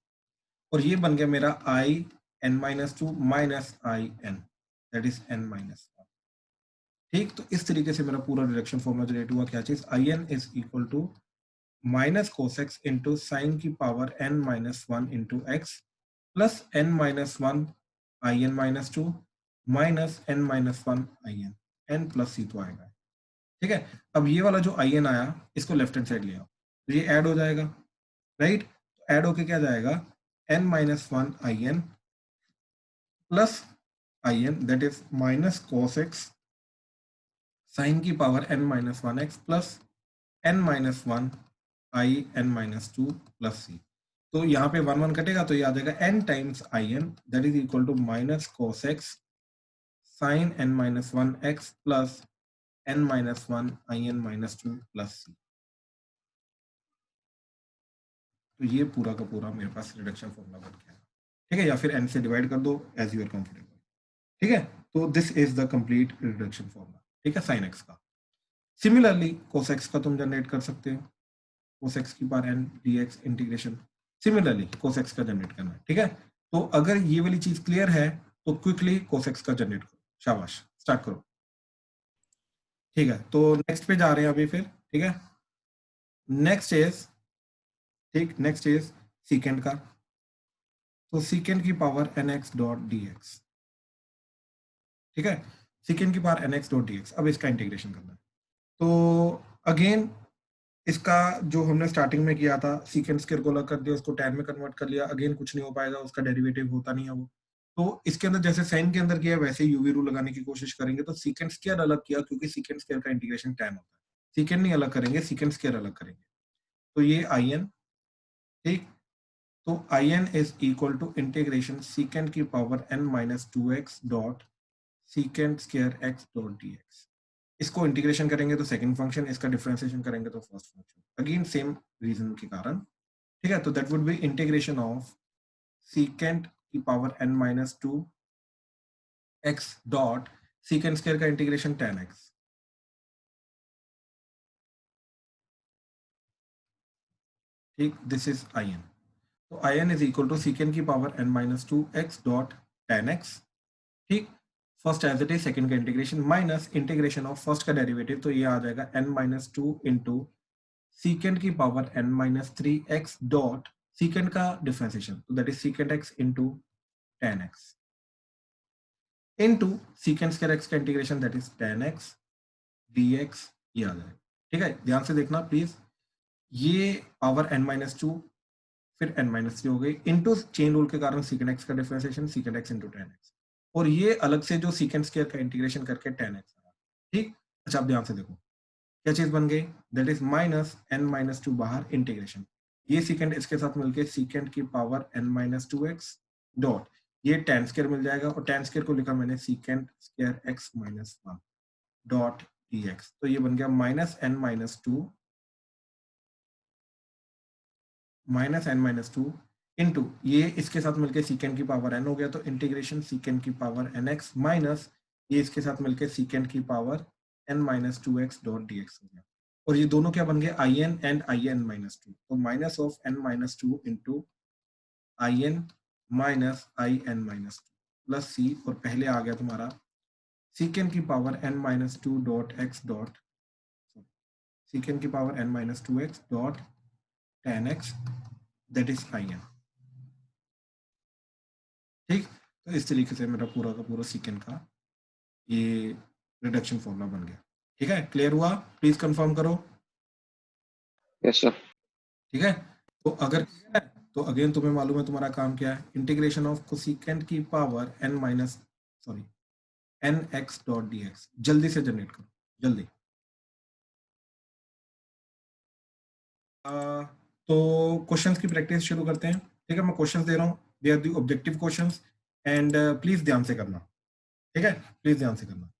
और ये बन गया मेरा i n-2 minus i n, that is n-1, ठीक। तो इस तरीके से मेरा पूरा रिडक्शन फॉर्मूला जनरेट हुआ, क्या चीज, I N is equal to minus cos x into sine की power n-1 into x plus n-1 I n minus 2 minus n-1 I n, n plus C तो आएगा, ठीक है। अब ये वाला जो आई एन आया इसको लेफ्ट हैंड साइड ले आओ, तो ये ऐड हो जाएगा, राइट। ऐड होके क्या जाएगा, n-1 I n plus I n, that is minus cos x sine की power n-1x plus n-1 i n-2 plus C, तो यहाँ पे 1 1 कटेगा तो ये आ जाएगा n times I n, that is equal to minus cos x sine n-1x plus n-1 i n-2 plus C. तो ये पूरा का पूरा मेरे पास रिडक्शन फॉर्मूला बन गया, ठीक है, या फिर n से डिवाइड कर दो एज यू आर कंफर्टेबल, ठीक है। तो this is the complete reduction formula, ठीक है, साइन एक्स का। सिमिलरली कोस एक्स का तुम जनरेट कर सकते हो, कोस एक्स की power n dx integration, similarly cos x का जनरेट करना है, ठीक है। तो अगर ये वाली चीज क्लियर है तो क्विकली कोस एक्स का जनरेट करो, शाबाश, स्टार्ट करो, ठीक है। तो नेक्स्ट पे जा रहे हैं अभी फिर, ठीक है। नेक्स्ट इज, ठीक, नेक्स्ट इज सीकेंड का, तो सीकेंड की पावर nx डॉट dx, ठीक है, सीकेंड की पावर nx डॉट dx। अब इसका इंटीग्रेशन करना है, तो अगेन इसका जो हमने स्टार्टिंग में किया था, सीकेंड स्क्वायर को अलग कर दिया, उसको tan में कन्वर्ट कर लिया, अगेन कुछ नहीं हो पाएगा, उसका डेरिवेटिव होता नहीं है वो। तो इसके अंदर जैसे साइन के अंदर किया वैसे यूवी रूल लगाने की कोशिश करेंगे, तो सीकेंड स्क्वायर अलग किया क्योंकि सीकेंड स्क्वायर का इंटीग्रेशन tan होता है, सीकेंड नहीं अलग करेंगे, सीकेंड स्क्वायर अलग करेंगे, तो ये आई एन, ठीक। तो I N is equal to integration secant की power n-2x dot secant square x dot dx। इसको इंटीग्रेशन करेंगे तो सेकंड फंक्शन, इसका डिफरेंशिएशन करेंगे तो first function, again same reason के कारण, ठीक है। तो that would be integration of secant की power n minus 2 x dot secant square का इंटीग्रेशन tan x। ठीक, दिस इज आई एन। तो I N is equal to सीकेंड की power n minus 2 x dot tan x। ठीक, first as it is, second का integration minus integration of first का derivative, तो ये आ जाएगा n माइनस 2 इंटू सीकेंड की power n minus 3 x dot सीकेंड का डिफरेंशिएशन, तो that is सीकेंड x into tan x into सीकेंड square x का integration, that is tan x dx, ये आ जाएगा। ठीक है, ध्यान से देखना प्लीज, ये पावर n माइनस 2 फिर n माइनस 3 हो गई इंटू चेन रूल के कारण सीकेंड x का differentiation सीकेंड x into tan x, और ये अलग से जो सीकेंड स्क्वायर का इंटीग्रेशन करके tan x आ रहा। ठीक, अच्छा आप ध्यान से देखो क्या चीज बन गई, that is minus n minus 2 बाहर इंटीग्रेशन, ये सीकेंड इसके साथ मिलके सीकेंड की power n minus 2x dot ये tan स्क्वायर मिल जाएगा, और tan स्क्वायर को लिखा मैंने सीकेंड square x minus 1 dot dx, तो ये बन गया minus n minus 2 minus n minus 2 into ये इसके साथ मिलके सीकेंड की पावर n हो गया, तो इंटीग्रेशन सीकेंड की पावर nx माइनस ये इसके साथ मिलके सीकेंड की power n minus 2x dot dx हो गया, और ये दोनों क्या बन गए, I n and I n minus 2, तो minus of n minus 2 into I n minus I n minus 2 plus C, और पहले आ गया तुम्हारा सीकेंड की power n minus 2 dot x dot secant की power n minus 2x dot tan x, that is I n. ठीक, तो इस तरीके से मेरा पूरा का पूरा सीकेंड का ये रिडक्शन फॉर्मूला बन गया। ठीक है, क्लियर हुआ, प्लीज कंफर्म करो। Yes sir. ठीक है, तो अगर clear है तो अगेन तुम्हें मालूम है तुम्हारा काम क्या है, इंटीग्रेशन ऑफ कोसेकेंड की power n minus sorry N X dot D X, जल्दी से जनरेट करो जल्दी। तो क्वेश्चंस की प्रैक्टिस शुरू करते हैं। ठीक है, मैं क्वेश्चंस दे रहा हूँ, they are the objective questions, and please ध्यान से करना। ठीक है, प्लीज ध्यान से करना।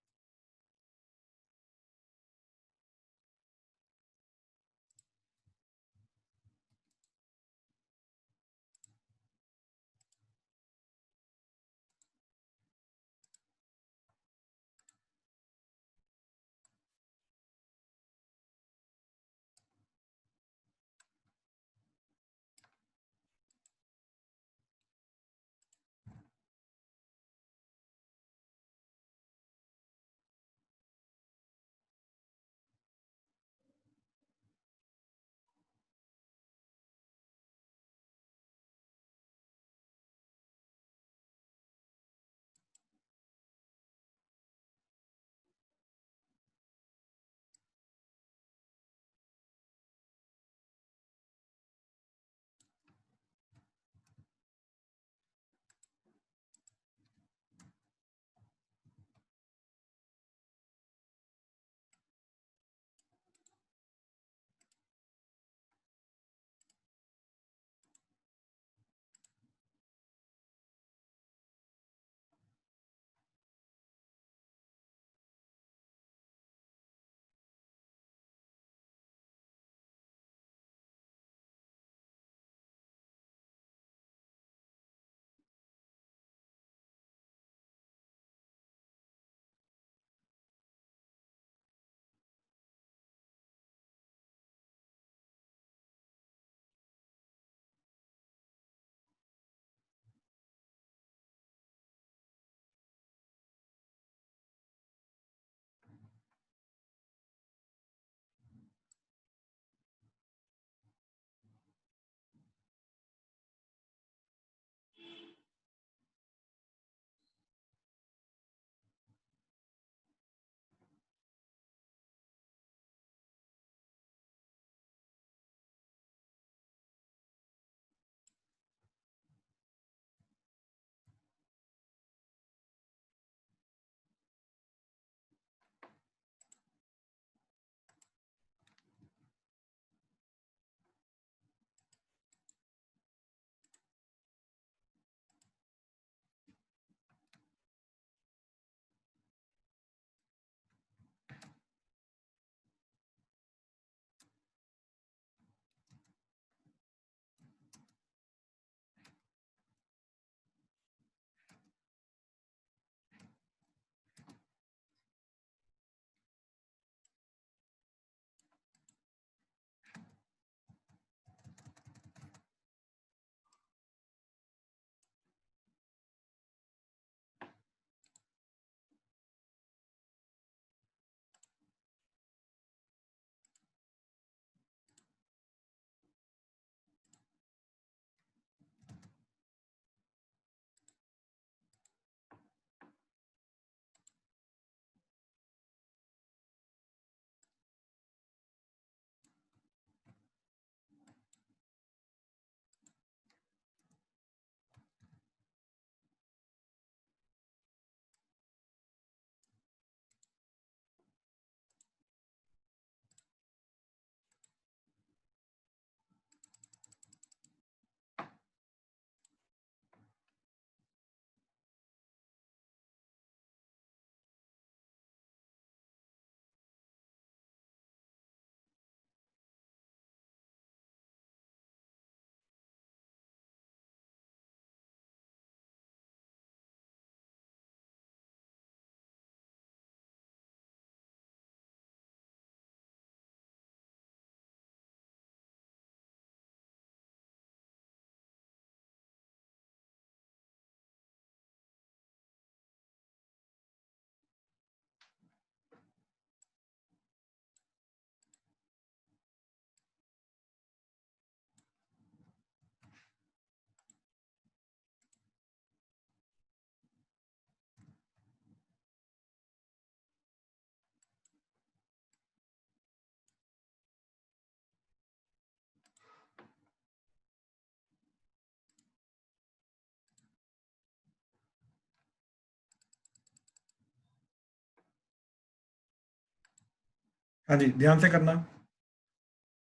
हाँ जी, ध्यान से करना।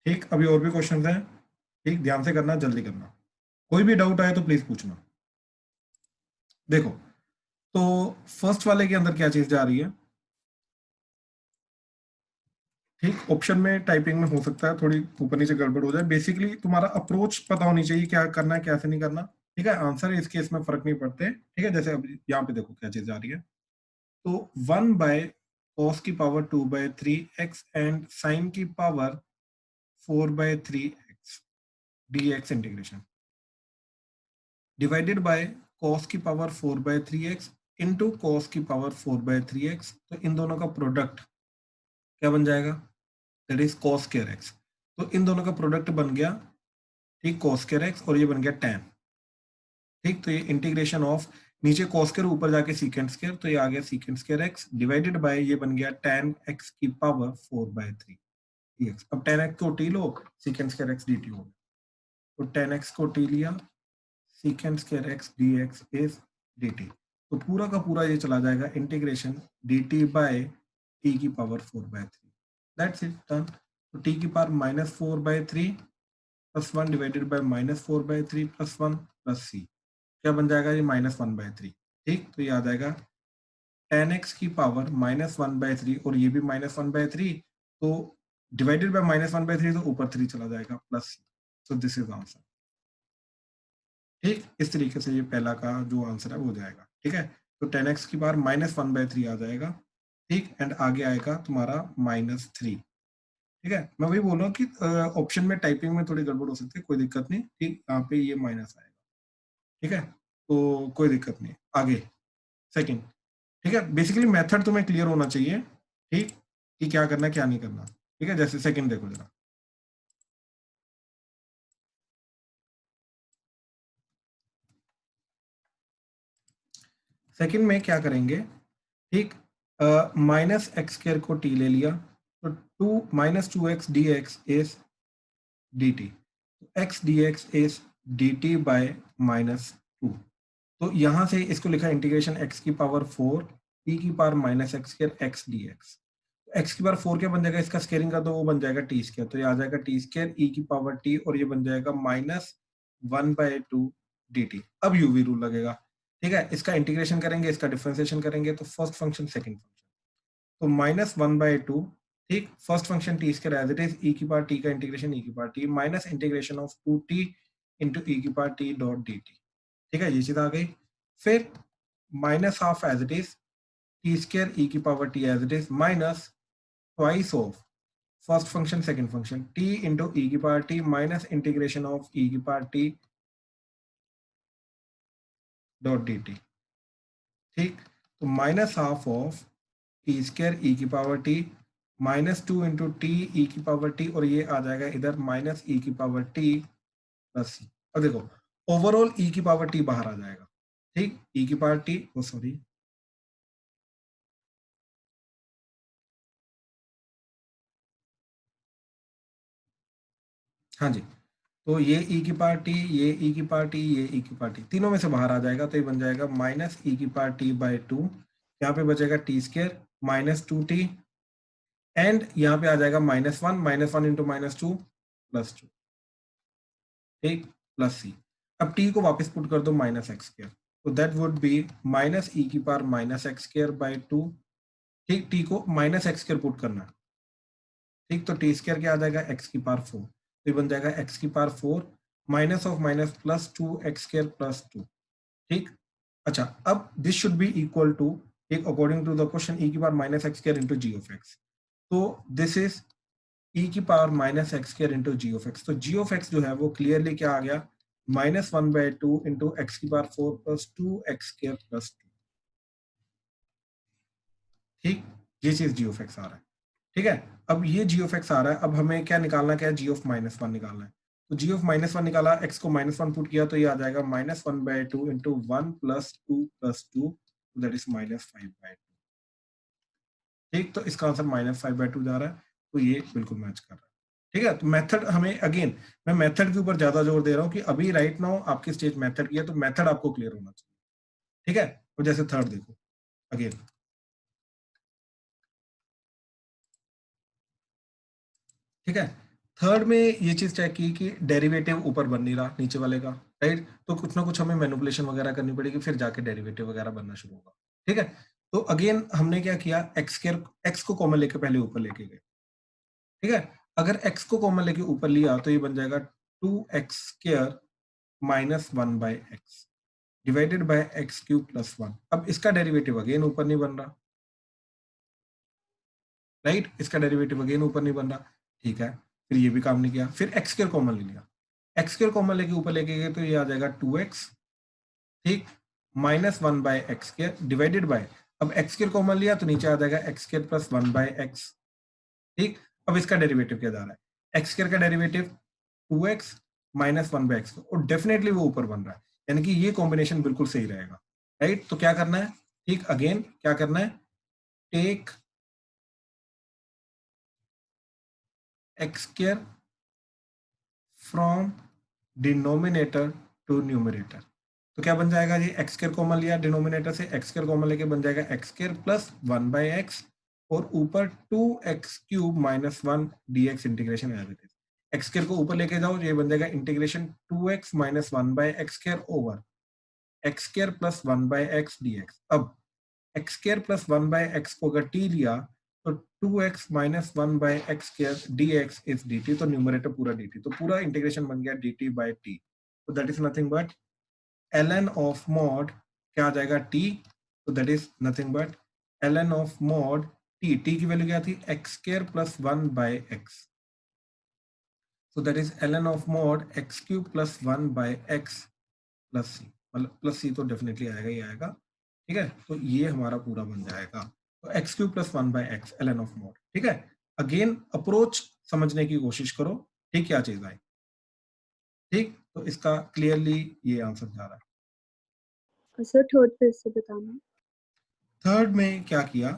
ठीक, अभी और भी क्वेश्चन हैं। ठीक, ध्यान से करना, जल्दी करना। कोई भी डाउट आए तो प्लीज पूछना। देखो, तो फर्स्ट वाले के अंदर क्या चीज जा रही है? ठीक, ऑप्शन में टाइपिंग में हो सकता है थोड़ी ऊपर नीचे गड़बड़ हो जाए। बेसिकली तुम्हारा अप्रोच पता होनी चाहिए, क्या करना है कैसे नहीं करना। ठीक है, आंसर इस केस में फर्क नहीं पड़ते। ठीक है, जैसे अब यहाँ पे देखो क्या चीज आ रही है। तो 1/cos की पावर 2/3x एंड साइन की power 4/3x dx integration divided by cos की पावर 4/3x इंटू cos की पावर 4/3x। तो इन दोनों का प्रोडक्ट क्या बन जाएगा? That is cos square x। तो इन दोनों का प्रोडक्ट बन गया, ठीक, cos स्क्वायर x, और ये बन गया tan। ठीक, तो ये इंटीग्रेशन ऑफ नीचे cos स्क्वायर ऊपर जाके सीकेंट स्क्वायर, तो ये आ गया secant square x divided by ये बन गया tan x की पावर 4/3 dx। अब tan x को t लो, सीकेंट स्क्वायर x dt हो गया। तो tan x को t लिया, secant square x dx is dt। तो पूरा का पूरा ये चला जाएगा इंटीग्रेशन dt बाय t की पावर 4/3। That's it, done. तो t की power -4/3 plus 1 divided by -4/3 plus 1 plus c, क्या बन जाएगा? ये -1/3। ठीक, तो ये आ जाएगा tan x की पावर -1/3, और ये भी -1/3, तो डिवाइडेड बाय -1/3 तो ऊपर 3 चला जाएगा plus c। So this is answer. ठीक, इस तरीके से ये पहला का जो आंसर है वो जाएगा। ठीक है, तो tan x की पावर -1/3 आ जाएगा। ठीक, एंड आगे आएगा तुम्हारा -3। ठीक है, मैं वही बोल रहा हूँ कि ऑप्शन में टाइपिंग में थोड़ी गड़बड़ हो सकती है, कोई दिक्कत नहीं। ठीक, यहाँ पे ये माइनस आएगा। ठीक है, तो कोई दिक्कत नहीं। आगे सेकंड। ठीक है, बेसिकली मेथड तुम्हें क्लियर होना चाहिए। ठीक, कि क्या करना है क्या नहीं करना। ठीक है, जैसे सेकंड देखो जरा। सेकंड में क्या करेंगे? ठीक, -x² को t ले लिया, तो -2x dx is dt। x dx is dt by -2। तो यहां से इसको लिखा इंटीग्रेशन x की पावर 4 t की power -x² x dx। x की पावर 4 क्या बन जाएगा? इसका स्केयरिंग का तो वो बन जाएगा t², तो ये आ जाएगा t² e की पावर t, और ये बन जाएगा -1/2 dt। अब यूवी रूल लगेगा। ठीक है, इसका इंटीग्रेशन करेंगे, इसका डिफरेंशिएशन करेंगे, तो फर्स्ट फंक्शन सेकंड फंक्शन, तो -1/2। ठीक, first function t² as it is, e की पावर t का इंटीग्रेशन e की power t minus integration of 2t into e की पावर t डॉट dt। ठीक है, ये चीज आ गई। फिर -12 as it is, t² e की power t as it is minus twice of first function second function t into e की power t minus integration of e की पावर t डॉट dt। ठीक, तो -12 ऑफ t² e की power t -2 into T e की power t, और ये आ जाएगा इधर -e की पावर t प्लस c। अब देखो, ओवरऑल e की पावर t बाहर आ जाएगा। ठीक, e की पावर t, ओ सॉरी, हाँ जी, तो ये e की पावर t, ये e की पावर t, ये e की पावर t, तीनों में से बाहर आ जाएगा, तो ये बन जाएगा -e की पावर t बाई 2। यहाँ पे बचेगा t² -2t, एंड यहाँ पे आ जाएगा -1 इंटू -2 +2। ठीक, प्लस c। अब t को वापस पुट कर दो -x², तो दैट वुड बी -e की पावर -x² बाई 2। ठीक, t को -x² पुट करना है। ठीक, तो t² क्या आ जाएगा? x की पावर 4, तो ये बन जाएगा x की power 4 minus of minus plus 2x² plus 2। ठीक, अच्छा, अब this should be equal to, ठीक, according to the question, e की power -x² into g of x. तो दिस इज e की power -x² into g of x. तो g of x जो है वो क्लियरली क्या आ गया? -1/2 इंटू एक्स की पावर 4 प्लस 2x² प्लस 2। ठीक, ये चीज जी ऑफ एक्स आ रहा है। ठीक है, अब ये जी ऑफ एक्स आ रहा है, अब हमें क्या निकालना, क्या है? जी ऑफ -1 निकालना है। तो जी ऑफ -1 निकाला, एक्स को -1 पुट किया, तो ये आ जाएगा -1/2 into 1 plus 2 plus 2, that is -5/2। ठीक, तो इसका आंसर -5/2 जा रहा है, तो ये बिल्कुल मैच कर रहा है। ठीक है, तो मेथड हमें, अगेन मैं मेथड के ऊपर ज्यादा जोर दे रहा हूँ कि अभी राइट नाउ आपकी स्टेज मेथड की है, तो मेथड आपको क्लियर होना चाहिए। ठीक है, तो जैसे थर्ड देखो अगेन। ठीक है। थर्ड में ये चीज चेक की कि डेरिवेटिव ऊपर बन नहीं रहा नीचे वाले का, राइट, तो कुछ ना कुछ हमें मैनिपुलेशन वगैरह करनी पड़ेगी, फिर जाके डेरिवेटिव वगैरह बनना शुरू होगा। ठीक है, तो अगेन हमने क्या किया, एक्स को कॉमन लेके पहले ऊपर लेके गए। ठीक है, अगर x को कॉमन लेके ऊपर लिया तो ये बन जाएगा 2x² minus 1/x divided by x³ plus 1। अब इसका डेरिवेटिव अगेन ऊपर नहीं बन रहा, राइट, इसका डेरिवेटिव अगेन ऊपर नहीं बन रहा। ठीक है, फिर ये भी काम नहीं किया, फिर x² कॉमन ले लिया, x² कॉमन लेके ऊपर लेके गए तो ये आ जाएगा 2x, ठीक, माइनस 1/x² डिवाइडेड बाय, अब x² कॉमन लिया तो नीचे आ जाएगा x² प्लस 1/x। ठीक, अब इसका डेरिवेटिव क्या जा रहा है, x² का डेरिवेटिव 2x माइनस 1/x, और डेफिनेटली वो ऊपर बन रहा है, यानी कि ये कॉम्बिनेशन बिल्कुल सही रहेगा, राइट। तो क्या करना है, ठीक, अगेन क्या करना है, take x² from denominator to numerator. तो क्या बन जाएगा जी, x² कॉमन लिया डिनोमिनेटर से, x² कॉमन लेके बन जाएगा x² प्लस 1/x और ऊपर 2x³ minus 1 dx integration as it is. x² को ऊपर लेके जाओ, ये बन जाएगा integration 2x minus 1/x² over x² plus 1/x dx। अब x² प्लस 1/x को अगर t लिया तो 2x minus 1/x² dx is dt, तो न्यूमरेटर पूरा dt, तो पूरा इंटीग्रेशन बन गया dt बाय t। तो that is nothing but ln of mod, क्या आ जाएगा t, तो that is nothing but ln of mod t, t की वैल्यू क्या थी, x² plus 1/x, so that is ln of mod x³ plus 1/x plus c, मतलब plus c तो definitely आएगा ही आएगा। ठीक है, तो ये हमारा पूरा बन जाएगा, तो x³ plus 1/x ln of mod। ठीक है, अगेन अप्रोच समझने की कोशिश करो, ठीक, क्या चीज आई, ठीक, तो इसका क्लियरली ये आंसर जा रहा है। सर थर्ड फिर से बताना। थर्ड में क्या किया,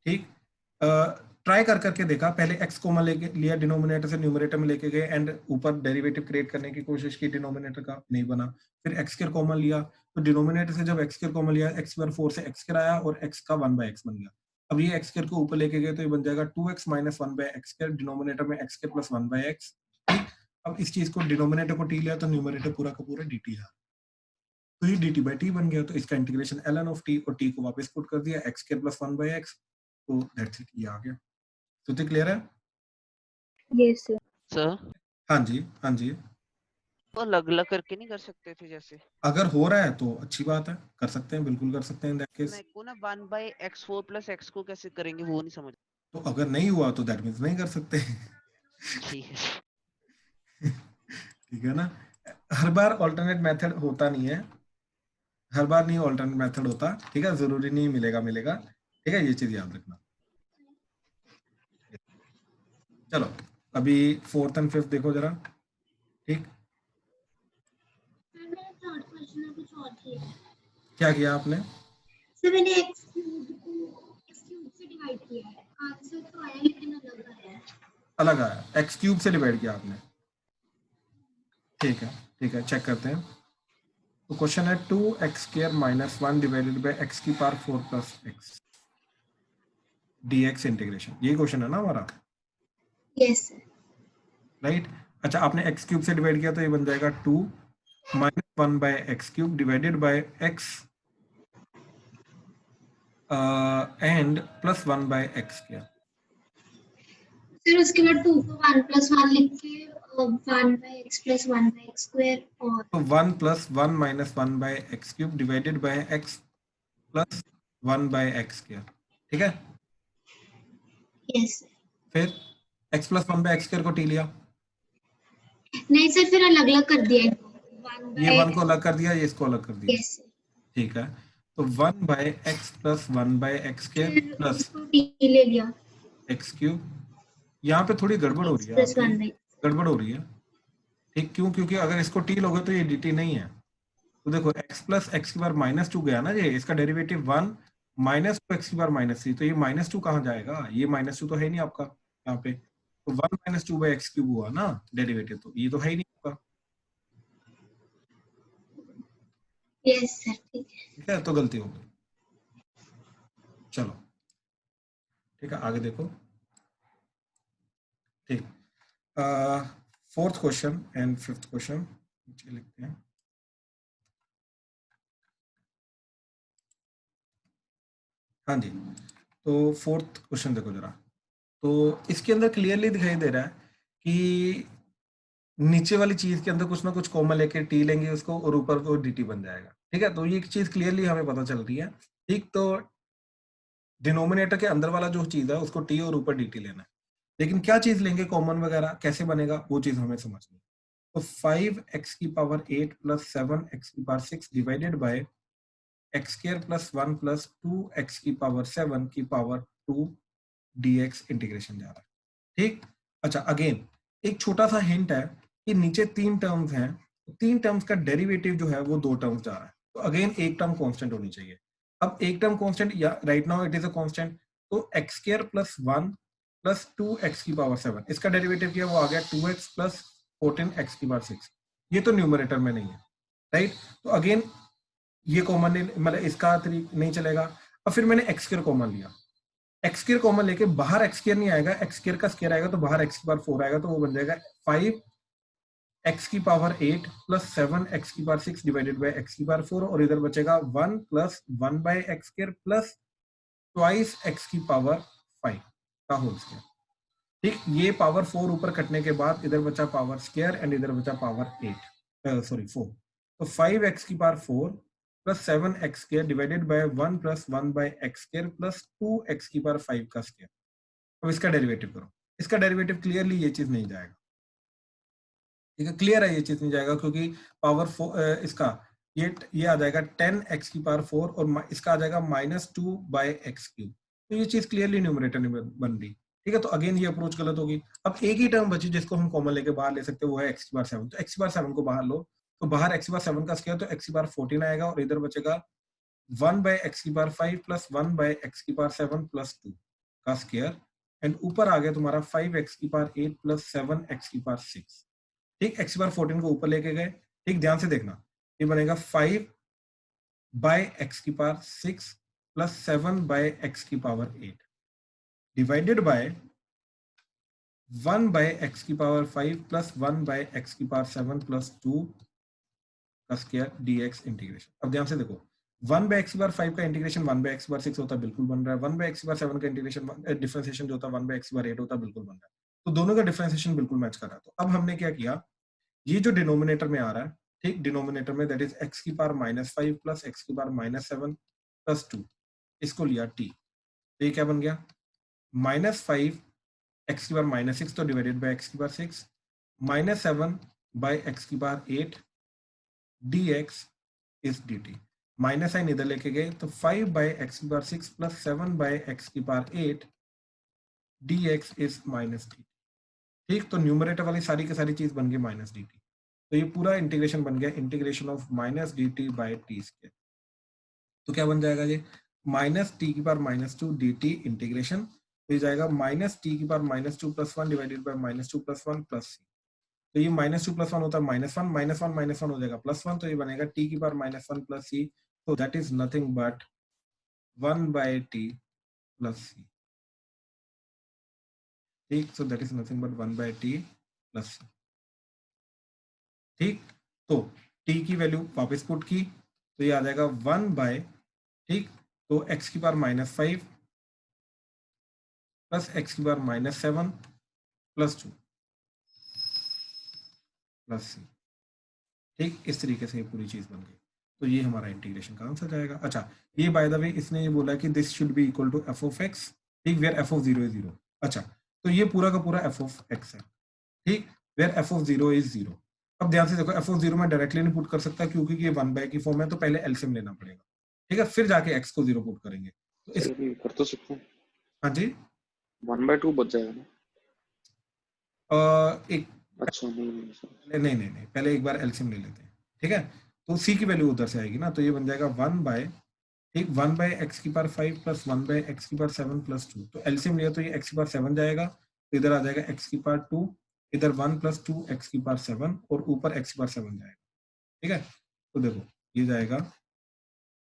ठीक, ट्राई कर करके देखा, पहले x कॉमन लेके लिया डिनोमिनेटर से न्यूमरेटर में लेके गए एंड ऊपर डेरिवेटिव क्रिएट करने की कोशिश की, डिनोमिनेटर का नहीं बना, फिर x² कॉमन लिया, तो डिनोमिनेटर से जब x² कॉमन लिया x/4 से x² आया और x का 1/x बन गया। अब ये x² को ऊपर लेके गए तो ये बन जाएगा 2x माइनस 1/x², डिनोमिनेटर में x² प्लस 1/x। अब इस चीज को डिनोमिनेटर को t लिया तो न्यूमरेटर पूरा का पूरा dt है, तो ये dt बाई t बन गया, तो इसका इंटीग्रेशन ln ऑफ t और t को वापस पुट कर दिया x² प्लस 1/x, तो दैट्स इट, ये आ गया। तो क्लियर है? Yes sir. सर हाँ जी, हाँ जी, तो अलग अलग करके नहीं कर सकते थे जैसे? अगर हो रहा है तो अच्छी बात है, कर सकते हैं, बिल्कुल कर सकते हैं इन दैट केस। मैं को ना 1/x4 प्लस x को कैसे करेंगे वो नहीं समझ। तो अगर नहीं हुआ तो दैट मीन्स नहीं कर सकते। ठीक है। ठीक है ना, हर बार ऑल्टरनेट मेथड होता नहीं है, हर बार नहीं ऑल्टरनेट मेथड होता, ठीक है, जरूरी नहीं मिलेगा मिलेगा, ठीक है, ये चीज याद रखना। चलो अभी फोर्थ एंड फिफ्थ देखो जरा, ठीक, सर मेरा थर्ड क्वेश्चन में कुछ और किया है। क्या किया आपने, सर मैंने x³ को x³ से डिवाइड किया है, आंसर तो आया लेकिन अलग आया है। अलग आया, x³ से डिवाइड किया आपने, ठीक है, ठीक है, चेक करते हैं। तो क्वेश्चन है 2x² minus 1 divided by x⁴ plus x dx integration, ये क्वेश्चन है ना हमारा, यस सर। राइट। अच्छा, आपने x³ से डिवाइड किया तो ये बन जाएगा 2 minus 1/x³ divided by x and plus 1/x²। फिर उसके बाद 2 को 1 प्लस 1 लिख के 1/x प्लस 1/x² और तो 1 plus 1 minus 1/x³ divided by x plus 1/x², ठीक है। यस फिर x प्लस 1/x² को t लिया, नहीं सर, फिर अलग अलग कर दिया ये 1 को अलग कर दिया, ये इसको अलग कर दिया, यस ठीक है। तो 1/x plus 1/x² plus t ले लिया x³, यहाँ पे थोड़ी गड़बड़ हो रही है प्लस आपकी, 1/x। गड़बड़ हो रही है, ठीक, क्यों, क्योंकि अगर इसको t लोगे तो ये dt नहीं है, तो देखो x प्लस x³ माइनस 2 गया ना, ये इसका डेरिवेटिव 1 माइनस 2x³ माइनस 3, तो ये माइनस 2 कहाँ जाएगा, ये माइनस 2 तो है नहीं आपका यहाँ पे, तो 1 माइनस 2/x³ हुआ ना डेरिवेटिव, तो ये तो है ही नहीं आपका, यस सर, ठीक है। ठीक है, तो गलती हो गई। चलो ठीक है, आगे देखो, ठीक, fourth question and fifth question नीचे लिखते हैं। हाँ जी, तो फोर्थ क्वेश्चन देखो जरा। तो इसके अंदर क्लियरली दिखाई दे रहा है कि नीचे वाली चीज के अंदर कुछ ना कुछ कॉमन लेके टी लेंगे उसको और ऊपर वो dt बन जाएगा। ठीक है, तो ये चीज क्लियरली हमें पता चल रही है। ठीक, तो डिनोमिनेटर के अंदर वाला जो चीज है उसको टी और ऊपर dt लेना है, लेकिन क्या चीज लेंगे कॉमन वगैरह कैसे बनेगा वो चीज हमें समझनी है। तो 5x की पावर 8 प्लस 7x की power 6 divided by x square plus 1 plus 2x की पावर 7 की पावर 2 dx इंटीग्रेशन जा रहा है। ठीक, अच्छा अगेन एक छोटा सा हिंट है कि नीचे 3 टर्म्स हैं, 3 टर्म्स का डेरिवेटिव जो है वो 2 टर्म्स जा रहा है, तो अगेन एक टर्म कांस्टेंट होनी चाहिए। अब एक टर्म कांस्टेंट या right now it is a constant, तो x square plus 1 plus 2x की पावर 7, इसका डेरिवेटिव किया वो आ गया 2x प्लस 14x की पावर 6। ये तो न्यूमरेटर में नहीं है, राइट? तो अगेन ये कॉमन नहीं, मतलब इसका नहीं चलेगा। अब फिर मैंने एक्स स्क्वायर कॉमन लिया, एक्स स्क्वायर कॉमन लेके बाहर एक्स स्क्वायर नहीं आएगा, एक्स स्क्वायर का स्क्वायर आएगा तो बाहर एक्स की पावर 4 आएगा, तो वो बन जाएगा 5x की पावर 8 प्लस 7x की पावर 6 डिवाइडेड बाय x की पावर 4, और इधर बचेगा 1 plus 1 by x square plus twice x की पावर 5 का होल स्क्वायर। ठीक, ये पावर 4 ऊपर कटने के बाद इधर बचा पावर स्क्वायर एंड इधर बचा पावर 4, तो 5x की power 4 plus 7x square divided by 1 plus 1 by x square plus 2x की पावर 5 का स्क्वायर। अब इसका डेरिवेटिव करो, इसका डेरिवेटिव क्लियरली ये चीज नहीं जाएगा। ठीक है, क्लियर है ये चीज नहीं जाएगा क्योंकि पावर इसका ये आ जाएगा 10x की पावर 4 और इसका आ जाएगा -2 बाय एक्स क्यूब, तो ये चीज क्लियरली न्यूमरेटर नहीं बन रही। ठीक है, तो अगेन ये अप्रोच गलत होगी। अब एक ही टर्म बची जिसको हम कॉमन लेके बाहर ले सकते हैं, वो है x की पावर 7, तो x की पावर 7 को बाहर लो, तो बाहर x की पावर 7 का स्क्वायर, तो x की पावर 14 आएगा और इधर बचेगा 1 बाय एक्स की पावर 5 प्लस 1 बाय एक्स की पावर 7 प्लस 2 का स्क्वायर, एंड ऊपर आ गया तुम्हारा 5x की पावर 8 प्लस 7x की पावर 6। ठीक, x की पावर 14 को ऊपर लेके गए। ठीक, ध्यान से देखना, ये बनेगा 5 बाय एक्स की पावर 6 प्लस 7 बाय एक्स की power 8 divided by 1 by X की पावर 5 प्लस 1 बाय एक्स की पावर 7 प्लस 2 का स्क्वायर dx इंटीग्रेशन। अब ध्यान से देखो, 1 बाय एक्स की पावर 5 का इंटीग्रेशन 1 बाय एक्स की पावर 6 होता है, बिल्कुल बन रहा है। 1 बाय एक्स की पावर 7 का इंटीग्रेशन डिफरेंशिएशन जो होता है 1 बाय एक्स की पावर 8 होता है, बिल्कुल बन रहा है। तो दोनों का डिफरेंशिएशन बिल्कुल मैच कर रहा है। तो अब हमने क्या किया, ये जो डिनोमिनेटर में आ रहा है, ठीक, डिनोमिनेटर में दैट इज एक्स की पावर -5 प्लस एक्स की पावर -7 प्लस 2, इसको लिया t, तो ये क्या बन गया -5 एक्स की पावर -6 तो डिवाइडेड बाय एक्स की पावर 6 -7 बाय एक्स की power 8 dx is dt। Minus sign इधर लेके गए तो 5 बाय एक्स की पावर 6 प्लस 7 बाय एक्स की पावर 8 dx इज -dt। ठीक, तो न्यूमरेटर वाली सारी की सारी चीज बन गई -dt, तो ये पूरा इंटीग्रेशन बन गया integration of -dt by t square. तो क्या बन जाएगा ये -t की पावर -2 dt इंटीग्रेशन, तो ये जाएगा -t की power -2 plus 1 divided by -2 plus 1 plus c। तो ये -2 प्लस 1 होता है -1, -1 हो जाएगा +1, तो ये बनेगा t की पावर -1 प्लस c, तो that is nothing but 1 by t plus c। ठीक, so that is nothing but 1 by t plus c। ठीक, तो t की वैल्यू वापस पुट की, तो ये आ जाएगा 1 बाय, ठीक, तो x की पावर -5 प्लस x की पावर -7 प्लस 2 प्लस c। ठीक, इस तरीके से ये पूरी चीज बन गई, तो ये हमारा इंटीग्रेशन का आंसर जाएगा। अच्छा, ये बाय द वे इसने ये बोला कि this should be equal to f of x, ठीक, वेयर f ऑफ 0 इज 0। अच्छा, तो ये पूरा का पूरा f ऑफ x है, ठीक, वेयर f ऑफ 0 इज 0। अब ध्यान से देखो, f ऑफ 0 मैं डायरेक्टली नहीं पुट कर सकता क्योंकि ये 1 बाय की फॉर्म है, तो पहले एलसीएम लेना पड़ेगा। ठीक है, फिर जाके x को 0 पुट करेंगे, तो इस कर तो सकते हैं। हाँ जी, 1/2 बच जाएगा ना? एक अच्छा, नहीं नहीं, पहले एक बार एलसीएम ले लेते हैं। ठीक है, तो c की वैल्यू उधर से आएगी ना, तो ये बन जाएगा 1 बाय, ठीक, 1 बाय एक्स की पावर 5 प्लस 1 बाय एक्स की पावर 7 प्लस 2, तो एलसीएम लिया तो ये एक्स की पावर 7 जाएगा, तो इधर आ जाएगा एक्स की पावर 2, इधर 1 प्लस 2 एक्स की पावर 7 और ऊपर एक्स की पावर 7 जाएगा। ठीक है, तो देखो ये जाएगा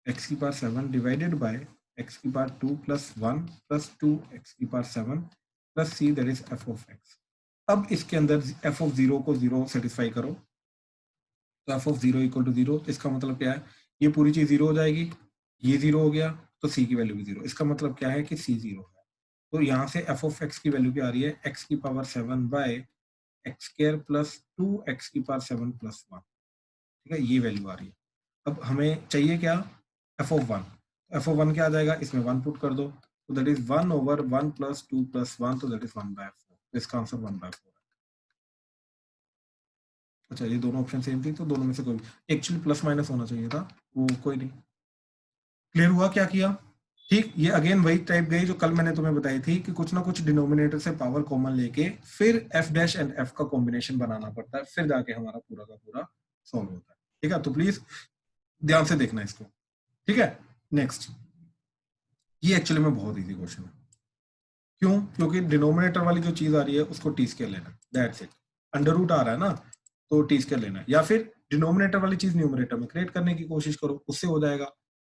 एक्स की पावर 7 डिवाइडेड बाय एक्स की पावर 2 प्लस 1 प्लस 2 एक्स की power 7 plus c that is f of x। अब इसके अंदर f ऑफ 0 को 0 सेटिस्फाई करो, तो f ऑफ 0 इक्वल टू 0, इसका मतलब क्या है, ये पूरी चीज 0 हो जाएगी, ये 0 हो गया तो c की वैल्यू भी 0, इसका मतलब क्या है कि c 0 है। तो यहाँ से f ऑफ x की वैल्यू क्या आ रही है, x की power 7 by x square plus 2x की पावर 7 प्लस 1, ठीक है, ये वैल्यू आ रही है। अब हमें चाहिए क्या, f ऑफ 1, f ऑफ 1 क्या आ जाएगा, इसमें 1 पुट कर दो, तो that is 1 over 1 plus 2 plus 1, तो दैट इज 1/4, तो इसका आंसर 1/4 है। अच्छा, ये दोनों ऑप्शन सेम थी, तो दोनों में से कोई एक्चुअली प्लस माइनस होना चाहिए था, वो कोई नहीं। क्लियर हुआ क्या किया, ठीक। ये अगेन वही टाइप गई जो कल मैंने तुम्हें बताई थी कि कुछ ना कुछ डिनोमिनेटर से पावर कॉमन लेके फिर f डैश एंड f का कॉम्बिनेशन बनाना पड़ता है, फिर जाके हमारा पूरा का पूरा सॉल्व होता है, ठीक है। तो प्लीज ध्यान से देखना इसको, ठीक है। नेक्स्ट, ये एक्चुअली में बहुत इजी क्वेश्चन है, क्यों, क्योंकि डिनोमिनेटर वाली जो चीज आ रही है उसको टी स्क्वायर लेना, दैट्स इट। अंडर रूट आ रहा है ना, तो टी स्क्वायर लेना है, या फिर डिनोमिनेटर वाली चीज न्यूमरेटर में क्रिएट करने की कोशिश करो, उससे हो जाएगा,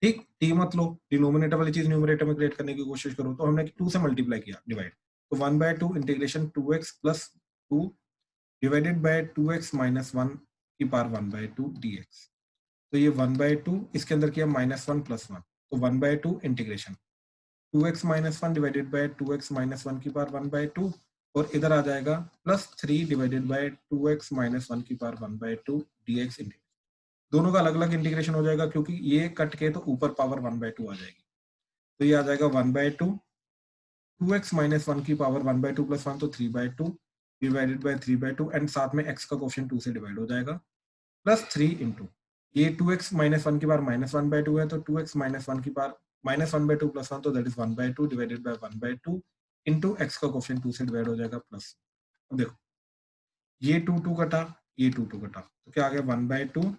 ठीक। टी मत लो, डिनोमिनेटर वाली चीज न्यूमरेटर में क्रिएट करने की कोशिश करो, तो हमने 2 से मल्टीप्लाई किया, डिवाइड, तो 1/2 integration 2x plus 2 divided by 2x minus 1 की पावर 1/2 dx, तो ये 1/2 इसके अंदर किया -1 प्लस 1, तो 1/2 integration 2x minus 1 divided by 2x minus 1 की पावर 1/2, और इधर आ जाएगा plus 3 divided by 2x minus 1 की पावर 1/2 dx इंटीग्रेशन। दोनों का अलग अलग इंटीग्रेशन हो जाएगा, क्योंकि ये कट के तो ऊपर पावर 1/2 आ जाएगी, तो ये आ जाएगा 1/2, 2x माइनस 1 की पावर 1/2 प्लस 1, तो 3/2 डिवाइडेड बाय 3/2, एंड साथ में x का कोएफिशिएंट 2 से डिवाइड हो जाएगा, प्लस 3 इंटू ये 2x माइनस 1 की पावर -1/2 है, तो 2x माइनस 1 की पावर -1/2 प्लस 1, तो that is 1/2 divided by 1/2 into x का कोएफिशिएंट 2 से डिवाइड हो जाएगा, प्लस। अब देखो, ये 2 कटा, ये 2 कटा, तो क्या आ गया 1/2,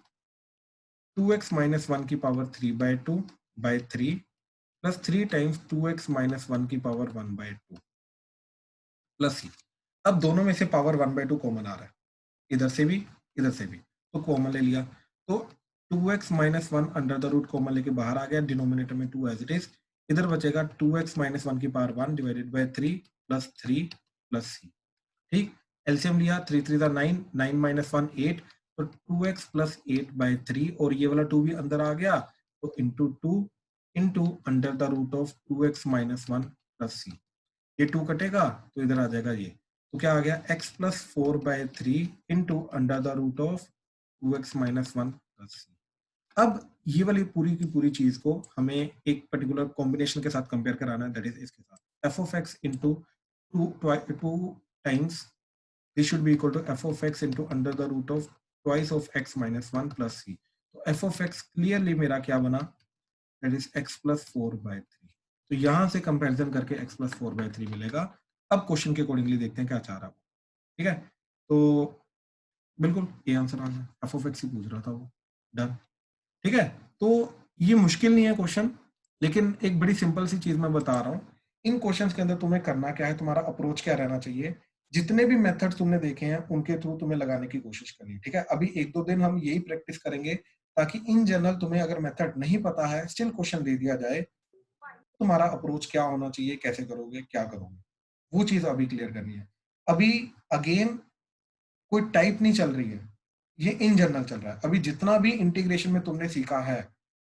2x माइनस 1 की power 3/2 by 3 plus 3 times 2x minus 1 की पावर 1/2 प्लस c। अब दोनों में से पावर 1/2 कॉमन आ रहा है, इधर से भी इधर से भी, तो कॉमन ले लिया, तो 2x minus 1 under the root common लेके बाहर आ गया, डिनोमिनेटर में 2 एज इट इज, इधर बचेगा 2x माइनस 1 की power 1 divided by 3 plus c, ठीक। एलसीएम लिया, 3 3 9, 9 माइनस 1 8, तो 2x प्लस 8 बाय 3, और ये वाला 2 भी अंदर आ गया, तो into 2 into under the root of 2x minus 1 plus c, ये 2 कटेगा तो इधर आ जाएगा ये, तो क्या आ गया x plus 4 by 3 into under the root of 2x minus 1 plus c। अब ये वाली पूरी की पूरी चीज को हमें एक पर्टिकुलर कॉम्बिनेशन के साथ कंपेयर कराना है, दैट इज इसके साथ f of x into 2 times this should be equal to f of x into under the root of twice of x minus 1 plus c, तो f of x क्लियरली मेरा क्या बना, that is x plus 4/3, तो यहां से comparison करके x plus 4/3 मिलेगा। अब क्वेश्चन के अकॉर्डिंगली देखते हैं क्या चाह रहा है, ठीक है। तो बिल्कुल ये आंसर आ गया, f of x ही पूछ रहा था वो, डन, ठीक है। तो ये मुश्किल नहीं है क्वेश्चन, लेकिन एक बड़ी सिंपल सी चीज मैं बता रहा हूँ, इन क्वेश्चंस के अंदर तुम्हें करना क्या है, तुम्हारा अप्रोच क्या रहना चाहिए, जितने भी मेथड तुमने देखे हैं उनके थ्रू तुम्हें लगाने की कोशिश करनी, ठीक है। अभी 1-2 दिन हम यही प्रैक्टिस करेंगे, ताकि इन जनरल तुम्हें अगर मेथड नहीं पता है, स्टिल क्वेश्चन दे दिया जाए, तुम्हारा अप्रोच क्या होना चाहिए, कैसे करोगे, क्या करोगे, वो चीज अभी क्लियर करनी है। अभी अगेन कोई टाइप नहीं चल रही है, ये इन जनरल चल रहा है। अभी जितना भी इंटीग्रेशन में तुमने सीखा है,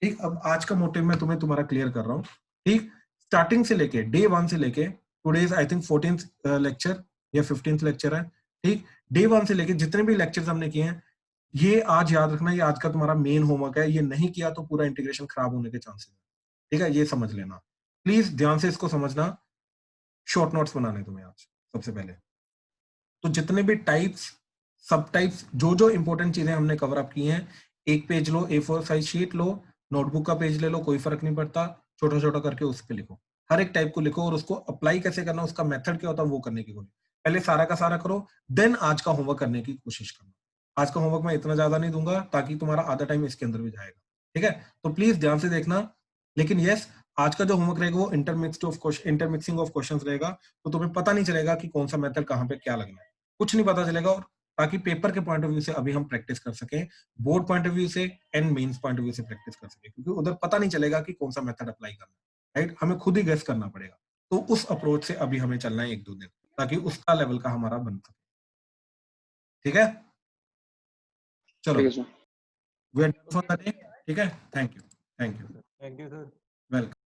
ठीक, अब आज का मोटिव मैं तुम्हें तुम्हारा क्लियर कर रहा हूँ, ठीक। स्टार्टिंग से लेके डे 1 से लेके today I think 14th lecture या 15th लेक्चर है, ठीक। डे 1 से लेके जितने भी लेक्चर्स हमने किए हैं, ये आज याद रखना, ये आज का तुम्हारा मेन होमवर्क है, ये नहीं किया तो पूरा इंटीग्रेशन खराब होने के चांसेस है, ठीक है, ये समझ लेना, प्लीज ध्यान से इसको समझना। शॉर्ट नोट्स बनाने तुम्हें आज सबसे पहले, तो जितने भी टाइप्स सब टाइप्स जो जो इंपॉर्टेंट चीजें हमने कवर अप की हैं, एक पेज लो, A4 साइज शीट लो, नोटबुक का पेज ले लो, कोई फर्क नहीं पड़ता, छोटा छोटा करके उस पर लिखो, हर एक टाइप को लिखो, और उसको अप्लाई कैसे करना, उसका मेथड क्या होता है वो करने की कोशिश, पहले सारा का सारा करो, देन आज का होमवर्क करने की कोशिश करना। आज का होमवर्क मैं इतना ज्यादा नहीं दूंगा, ताकि तुम्हारा आधा टाइम इसके अंदर भी जाएगा, ठीक है। तो प्लीज ध्यान से देखना, लेकिन यस, आज का जो होमवर्क रहेगा वो इंटरमिक्सिंग ऑफ क्वेश्चंस रहेगा, तो तुम्हें पता नहीं चलेगा कि कौन सा मेथड कहाँ पे क्या लगना है, कुछ नहीं पता चलेगा, और ताकि पेपर के पॉइंट ऑफ व्यू से अभी हम प्रैक्टिस कर सकें, बोर्ड पॉइंट ऑफ व्यू से and mains point of view से प्रैक्टिस कर सकें, क्योंकि उधर पता नहीं चलेगा कि कौन सा मेथड अप्लाई करना है, राइट, हमें खुद ही गेस करना पड़ेगा। तो उस अप्रोच से अभी हमें चलना है 1-2 दिन, ताकि उसका लेवल का हमारा बन सके, ठीक है, चलो ठीक है sir. We are done for the day. ठीक है, thank you. Thank you, sir.